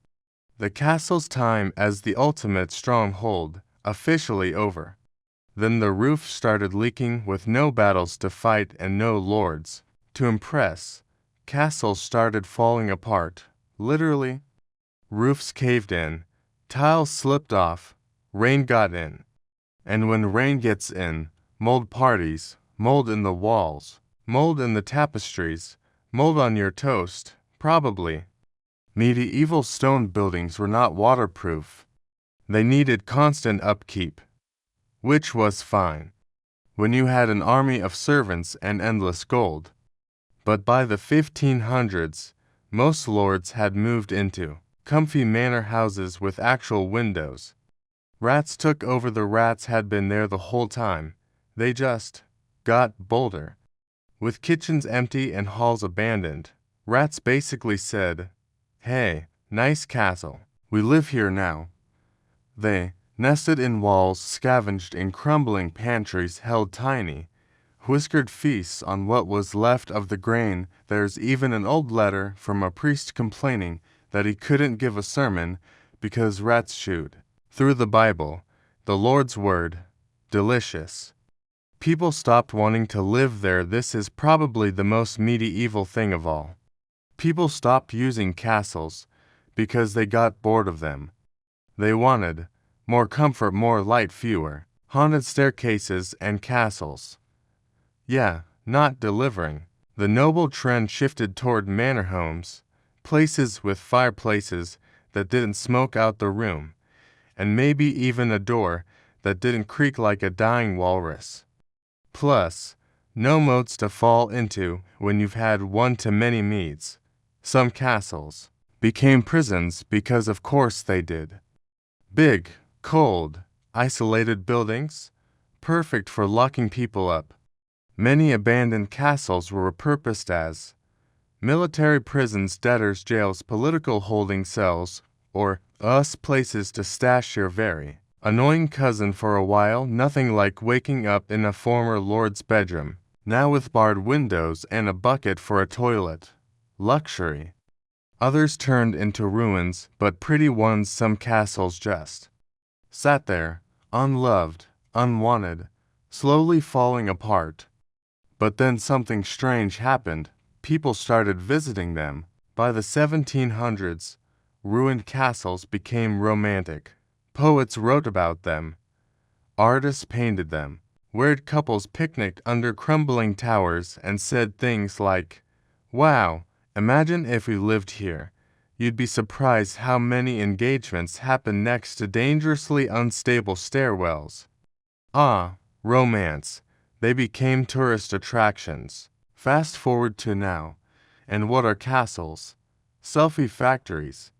The castle's time as the ultimate stronghold officially over. Then the roof started leaking with no battles to fight and no lords to impress. Castles started falling apart, literally. Roofs caved in, tiles slipped off, rain got in. And when rain gets in, mold parties, mold in the walls, mold in the tapestries, mold on your toast, probably. Medieval stone buildings were not waterproof. They needed constant upkeep, which was fine when you had an army of servants and endless gold. But by the 1500s, most lords had moved into comfy manor houses with actual windows. Rats took over. The rats had been there the whole time. They just got bolder. With kitchens empty and halls abandoned, rats basically said, "Hey, nice castle. We live here now." They nested in walls, scavenged in crumbling pantries, held tiny, whiskered feasts on what was left of the grain. There's even an old letter from a priest complaining that he couldn't give a sermon because rats chewed through the Bible, the Lord's word. Delicious. People stopped wanting to live there. This is probably the most medieval thing of all. People stopped using castles because they got bored of them. They wanted more comfort, more light, fewer haunted staircases and castles. Yeah, not delivering. The noble trend shifted toward manor homes, places with fireplaces that didn't smoke out the room, and maybe even a door that didn't creak like a dying walrus. Plus, no moats to fall into when you've had one-to-many meads. Some castles became prisons because of course they did. Big, cold, isolated buildings, perfect for locking people up. Many abandoned castles were repurposed as military prisons, debtors' jails, political holding cells, or places to stash your very annoying cousin for a while. Nothing like waking up in a former lord's bedroom, now with barred windows and a bucket for a toilet. Luxury. Others turned into ruins, but pretty ones. Some castles just sat there, unloved, unwanted, slowly falling apart. But then something strange happened. People started visiting them. By the 1700s, ruined castles became romantic. Poets wrote about them. Artists painted them. Weird couples picnicked under crumbling towers and said things like, "Wow, imagine if we lived here." You'd be surprised how many engagements happen next to dangerously unstable stairwells. Romance. They became tourist attractions. Fast forward to now, and what are castles? Selfie factories.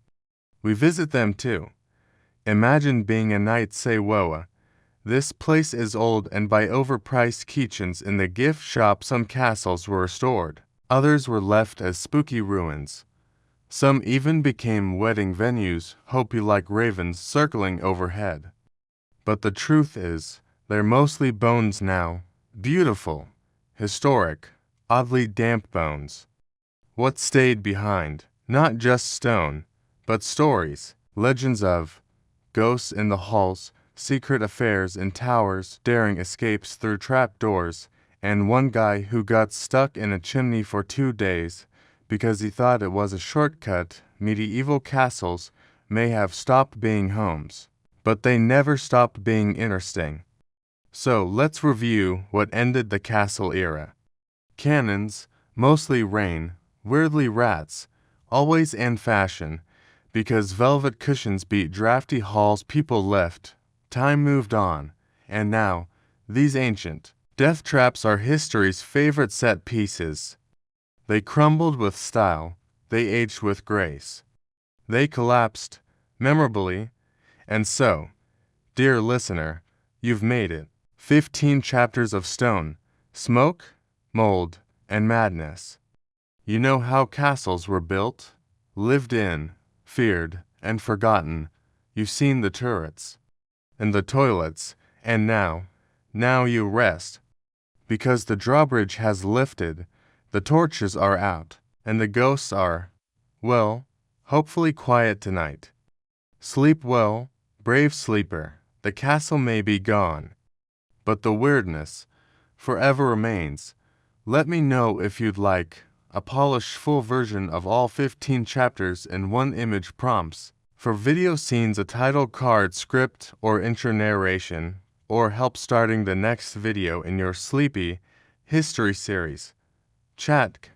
We visit them too. Imagine being a knight, say, "Whoa, this place is old," and buy overpriced keychains in the gift shop. Some castles were restored. Others were left as spooky ruins. Some even became wedding venues, hope you like ravens circling overhead. But the truth is, they're mostly bones now. Beautiful, historic, oddly damp bones. What stayed behind? Not just stone, but stories, legends of ghosts in the halls, secret affairs in towers, daring escapes through trap doors, and one guy who got stuck in a chimney for 2 days because he thought it was a shortcut. Medieval castles may have stopped being homes, but they never stopped being interesting. So let's review what ended the castle era. Cannons, mostly rain, weirdly rats, always in fashion, because velvet cushions beat drafty halls. People left, time moved on, and now, these ancient death traps are history's favorite set pieces. They crumbled with style, they aged with grace. They collapsed, memorably, and so, dear listener, you've made it. 15 chapters of stone, smoke, mold, and madness. You know how castles were built, lived in, feared, and forgotten. You've seen the turrets and the toilets, and now you rest. Because the drawbridge has lifted, the torches are out, and the ghosts are, well, hopefully quiet tonight. Sleep well, brave sleeper. The castle may be gone, but the weirdness forever remains. Let me know if you'd like a polished full version of all 15 chapters in one image prompts. For video scenes, a title card, script, or intro narration, or help starting the next video in your sleepy history series. Chat